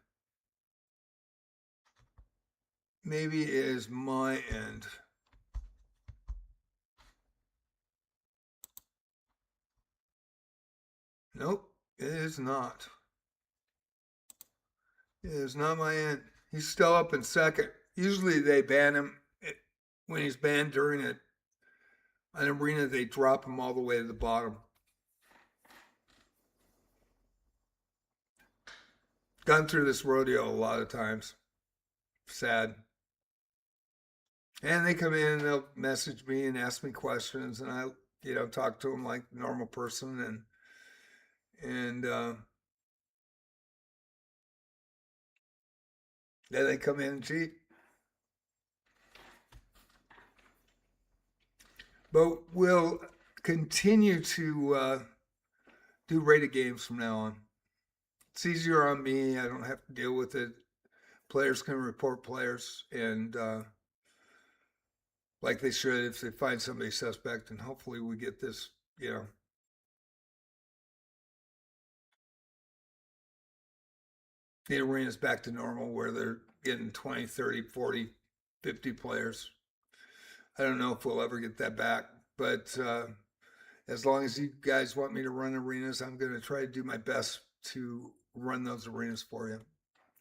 Maybe it is my end. Nope, it is not. It is not my end. He's still up in second. Usually they ban him when he's banned during an arena. They drop him all the way to the bottom. Gone through this rodeo a lot of times. Sad. And they come in and they'll message me and ask me questions, and I, talk to them like a normal person, and then they come in and cheat. But we'll continue to do rated games from now on. It's easier on me. I don't have to deal with it. Players can report players, and like they should if they find somebody suspect, and hopefully we get this, the arena's back to normal where they're getting 20, 30, 40, 50 players. I don't know if we'll ever get that back, but as long as you guys want me to run arenas, I'm going to try to do my best to run those arenas for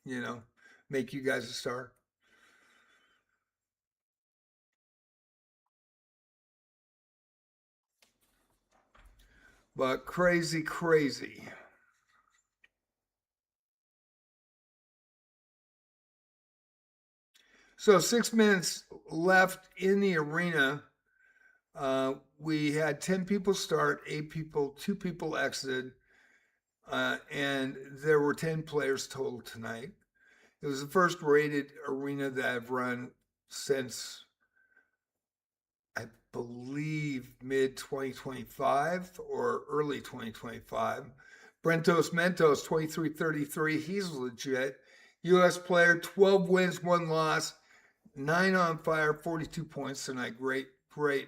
you, make you guys a star. But crazy, crazy. So 6 minutes left in the arena. We had 10 people start, 8 people, 2 people exited, and there were 10 players total tonight. It was the first rated arena that I've run since, I believe, mid 2025 or early 2025. Brentos Mentos 2333, he's legit. U.S. player, 12 wins, 1 loss, 9 on fire, 42 points tonight. Great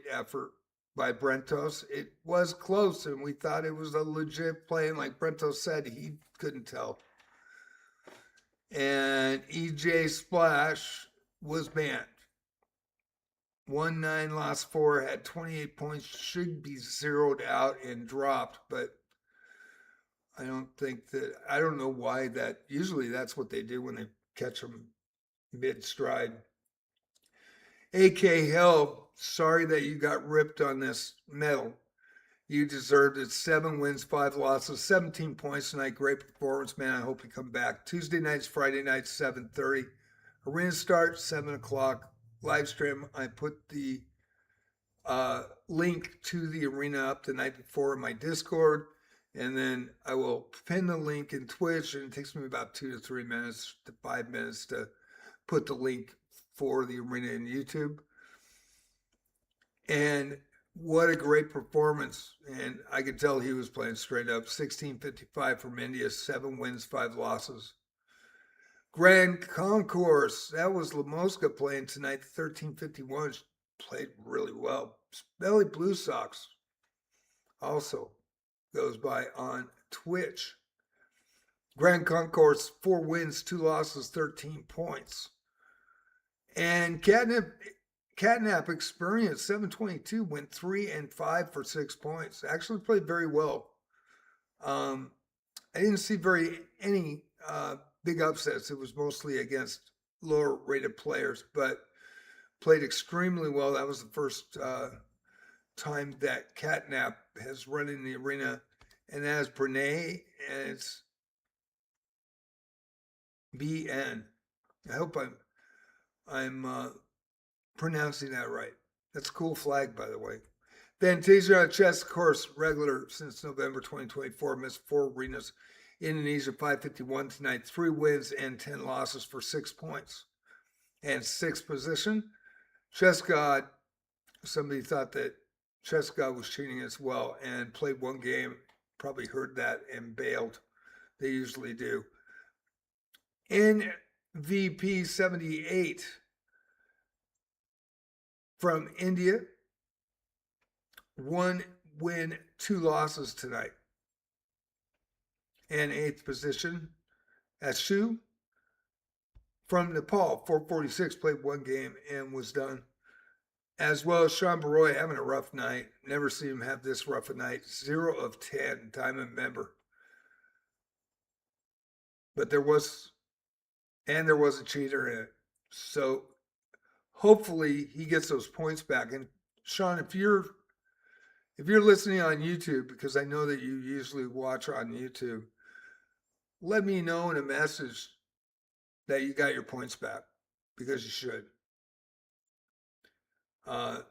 effort by Brentos. It was close, and we thought it was a legit play. And like Brentos said, he couldn't tell. And EJ Splash was banned. won 9, lost 4, had 28 points, should be zeroed out and dropped, but I don't know why that, usually that's what they do when they catch them mid-stride. AK Hell, sorry that you got ripped on this medal. You deserved it. 7 wins, 5 losses, 17 points tonight. Great performance, man. I hope you come back. Tuesday nights, Friday nights, 7:30. Arena start, 7 o'clock. Live stream. I put the link to the arena up the night before in my Discord. And then I will pin the link in Twitch. And it takes me about 2 to 3 minutes to 5 minutes to put the link for the arena in YouTube. And what a great performance. And I could tell he was playing straight up. 1655 from India, 7 wins, 5 losses. Grand Concourse, that was Lamosca playing tonight. 1351 played really well. Belly Blue Sox also goes by on Twitch. Grand Concourse, 4 wins, 2 losses, 13 points. And Catnap Experience, 722, went 3 and 5 for 6 points. Actually played very well. I didn't see any big upsets. It was mostly against lower rated players, but played extremely well. That was the first time that Catnap has run in the arena, and that is Brene, and it's BN. I hope I'm pronouncing that right. That's a cool flag, by the way. Fantasia chess course, regular since November 2024, missed 4 arenas. Indonesia 551 tonight, 3 wins and 10 losses for 6 points. And 6th position, Chess God. Somebody thought that Chess God was cheating as well and played 1 game, probably heard that and bailed. They usually do. NVP 78 from India, 1 win, 2 losses tonight. And 8th position, Ashu from Nepal, 446, played 1 game and was done. As well as Sean Baroy having a rough night. Never seen him have this rough a night. 0 of 10, diamond member. But there was a cheater in it. So hopefully he gets those points back. And Sean, if you're listening on YouTube, because I know that you usually watch on YouTube, let me know in a message that you got your points back, because you should.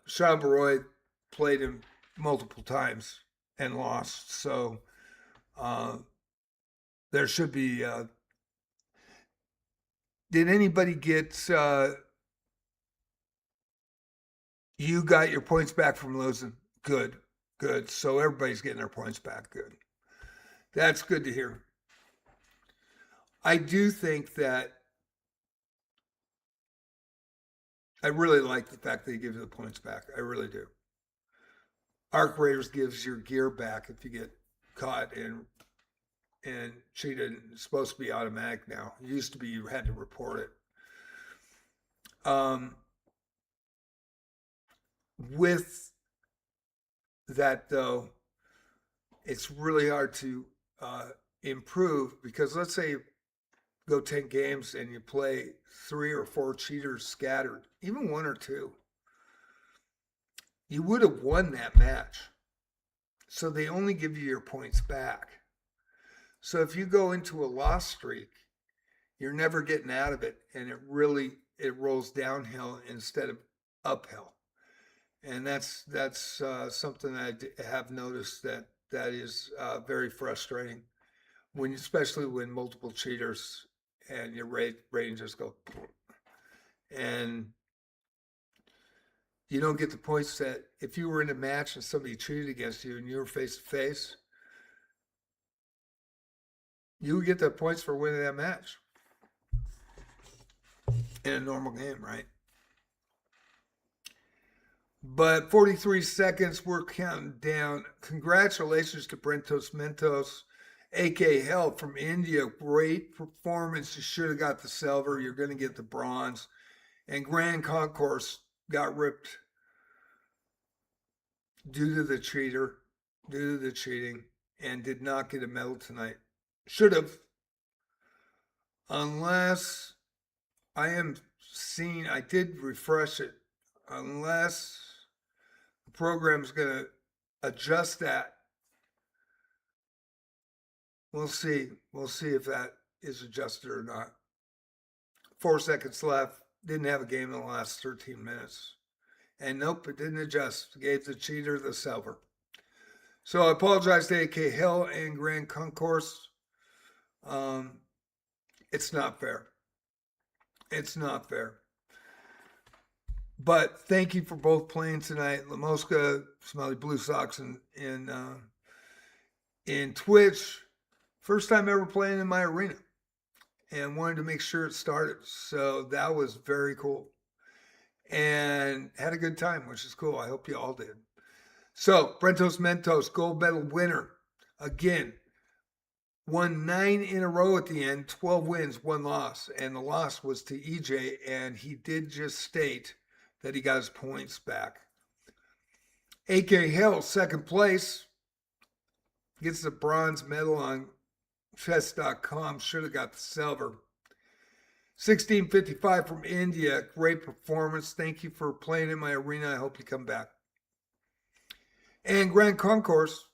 Sean Baroy played him multiple times and lost, so there should be. Did anybody get? You got your points back from losing. Good. So everybody's getting their points back. Good. That's good to hear. I do think that I really like the fact that they give you the points back. I really do. Arc Raiders gives your gear back if you get caught and cheated. It's supposed to be automatic now. It used to be you had to report it. With that, though, it's really hard to improve, because let's say you go 10 games and you play 3 or 4 cheaters scattered, even 1 or 2, you would have won that match. So they only give you your points back. So if you go into a loss streak, you're never getting out of it, and it rolls downhill instead of uphill. And that's something I have noticed that is very frustrating, especially when multiple cheaters and your rating just go, and you don't get the points that if you were in a match and somebody cheated against you and you were face to face, you would get the points for winning that match in a normal game, right? But 43 seconds, we're counting down. Congratulations to Brentos Mentos, AK Hell from India. Great performance. You should have got the silver. You're going to get the bronze. And Grand Concourse got ripped due to the cheating, and did not get a medal tonight. Should have, unless I am seeing, I did refresh it, unless the program's going to adjust that. We'll see. We'll see if that is adjusted or not. 4 seconds left. Didn't have a game in the last 13 minutes. And nope, it didn't adjust. Gave the cheater the silver. So I apologize to AK Hill and Grand Concourse. It's not fair. It's not fair. But thank you for both playing tonight. Lamoska, Smelly Blue Sox, in Twitch. First time ever playing in my arena. And wanted to make sure it started. So that was very cool. And had a good time, which is cool. I hope you all did. So, Brentos Mentos, gold medal winner. Again, won 9 in a row at the end, 12 wins, 1 loss. And the loss was to EJ, and he did just state that he got his points back. AK Hill, second place, gets the bronze medal on chess.com. Should have got the silver. 1655 from India, great performance. Thank you for playing in my arena. I hope you come back. And Grand Concourse,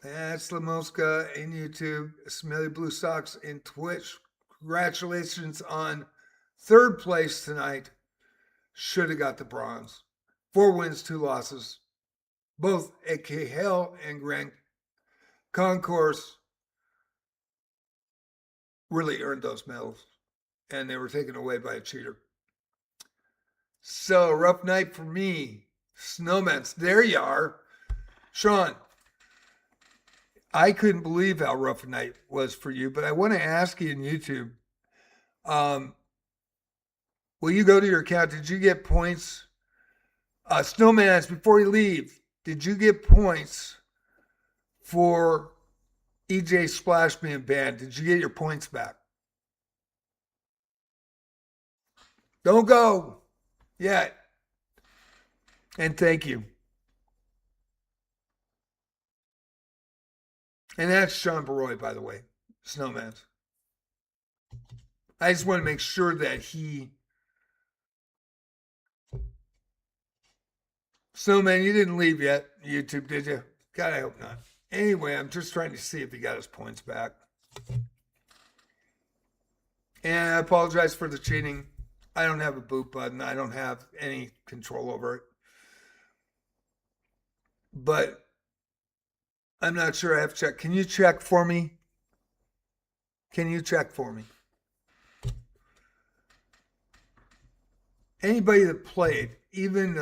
that's Lamoska in YouTube, Smelly Blue Sox in Twitch. Congratulations on third place tonight. Should have got the bronze. 4 wins, 2 losses. Both AK Hill and Grand Concourse really earned those medals. And they were taken away by a cheater. So, rough night for me. Snowmans, there you are. Sean, I couldn't believe how rough a night was for you, but I want to ask you in YouTube, will you go to your account? Did you get points? Snowmans, before you leave, did you get points for EJ Splash being banned? Did you get your points back? Don't go yet. And thank you. And that's Sean Baroy, by the way, Snowman's. I just want to make sure that Snowman, you didn't leave yet, YouTube, did you? God, I hope not. Anyway, I'm just trying to see if he got his points back. And I apologize for the cheating. I don't have a boot button. I don't have any control over it. But I'm not sure. I have to check. Can you check for me? Can you check for me? Anybody that played, even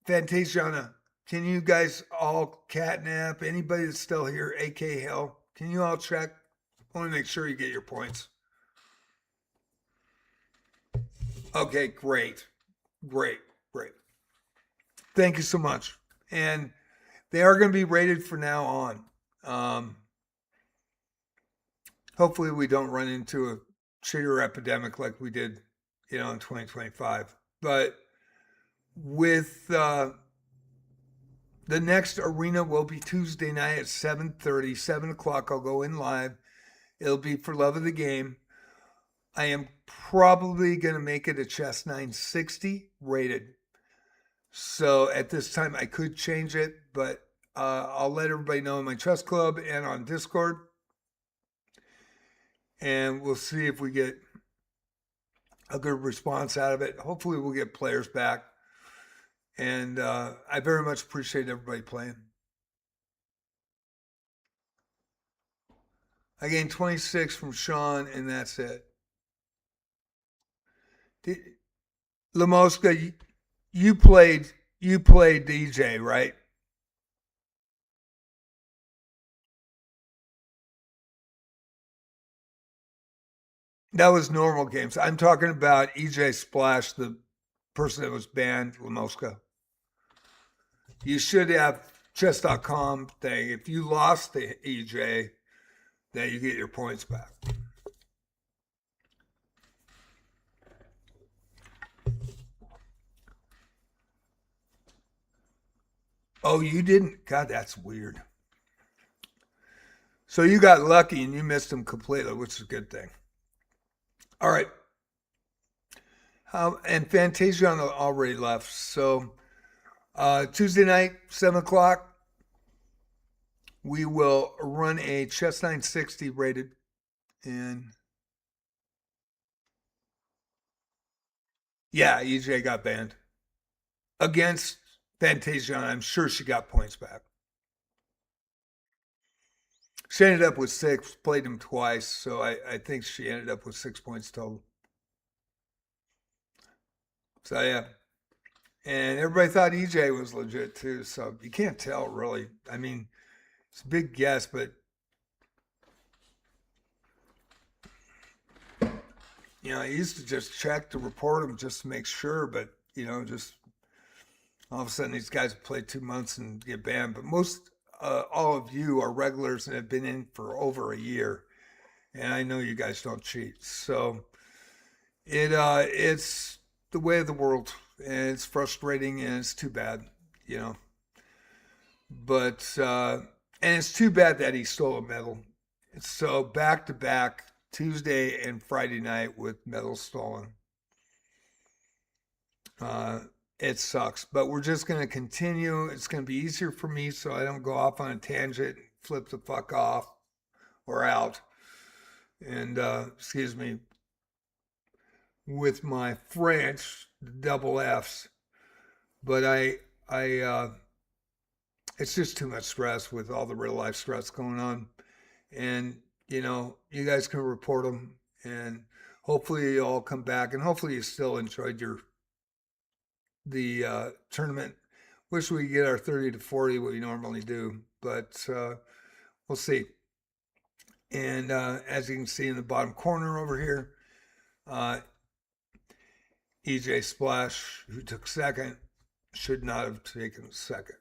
Fantasiana, can you guys all catnap? Anybody that's still here, AK Hill, can you all check? I want to make sure you get your points. Okay, great. Thank you so much. And they are going to be rated from now on. Hopefully we don't run into a cheater epidemic like we did, in 2025. But with the next arena will be Tuesday night at 7:30, 7 o'clock. I'll go in live. It'll be for love of the game. I am probably going to make it a chess 960 rated. So at this time, I could change it, but I'll let everybody know in my chess club and on Discord. And we'll see if we get a good response out of it. Hopefully we'll get players back. And I very much appreciate everybody playing. I gained 26 from Sean, and that's it. Lamoska, you played DJ, right? That was normal games. I'm talking about EJ Splash, the person that was banned, Lamoska. You should have chess.com thing. If you lost the EJ, then you get your points back. Oh, you didn't? God, that's weird. So you got lucky and you missed them completely, which is a good thing. All right. And Fantasia already left. So Tuesday night, 7 o'clock, we will run a chess 960 rated. And yeah, EJ got banned against Fantasia. I'm sure she got points back. She ended up with 6, played him twice. So I think she ended up with 6 points total. So yeah. And everybody thought EJ was legit too. So you can't tell really. I mean, it's a big guess, but I used to just check to report them just to make sure, but just all of a sudden these guys play 2 months and get banned. But most, all of you are regulars and have been in for over a year, and I know you guys don't cheat. So it's the way of the world, and it's frustrating, and it's too bad, you know. But and it's too bad that he stole a medal. So back to back Tuesday and Friday night with medals stolen. Uh, it sucks, but we're just going to continue. It's going to be easier for me so I don't go off on a tangent, flip the fuck off or out. And excuse me, with my French, double F's. But it's just too much stress with all the real life stress going on. And, you guys can report them and hopefully you all come back and hopefully you still enjoyed the tournament. Wish we could get our 30 to 40 what we normally do, but we'll see. And as you can see in the bottom corner over here, EJ Splash, who took second, should not have taken second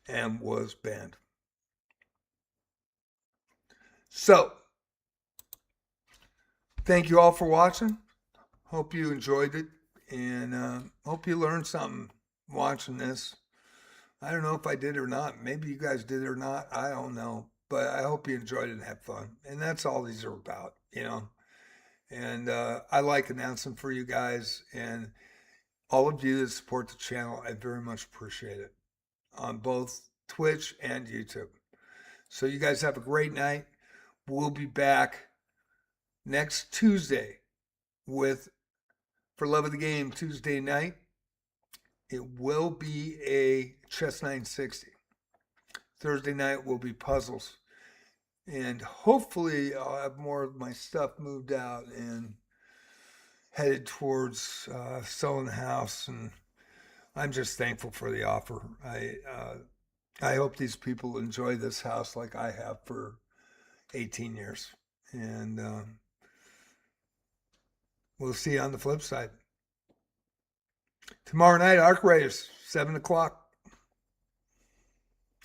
and was banned. So, thank you all for watching. Hope you enjoyed it and hope you learned something watching this. I don't know if I did or not. Maybe you guys did or not. I don't know. But I hope you enjoyed it and had fun. And that's all these are about. And I like announcing for you guys and all of you that support the channel. I very much appreciate it on both Twitch and YouTube. So you guys have a great night. We'll be back next Tuesday with For Love of the Game Tuesday night. It will be a Chess 960. Thursday night will be puzzles. And hopefully I'll have more of my stuff moved out and headed towards selling the house. And I'm just thankful for the offer. I hope these people enjoy this house like I have for 18 years. And we'll see you on the flip side. Tomorrow night, Arc Raiders, 7 o'clock.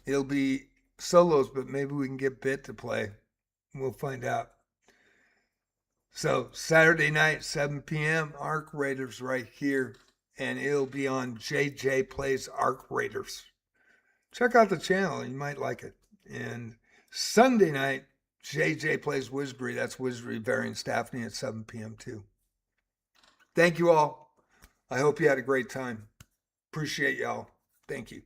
It'll be solos, but maybe we can get Bit to play. We'll find out. So Saturday night, 7 p.m., Arc Raiders right here. And it'll be on JJ Plays Arc Raiders. Check out the channel. You might like it. And Sunday night, JJ Plays Wizardry. That's Wizardry Variant Staffney at 7 p.m. too. Thank you all. I hope you had a great time. Appreciate y'all. Thank you.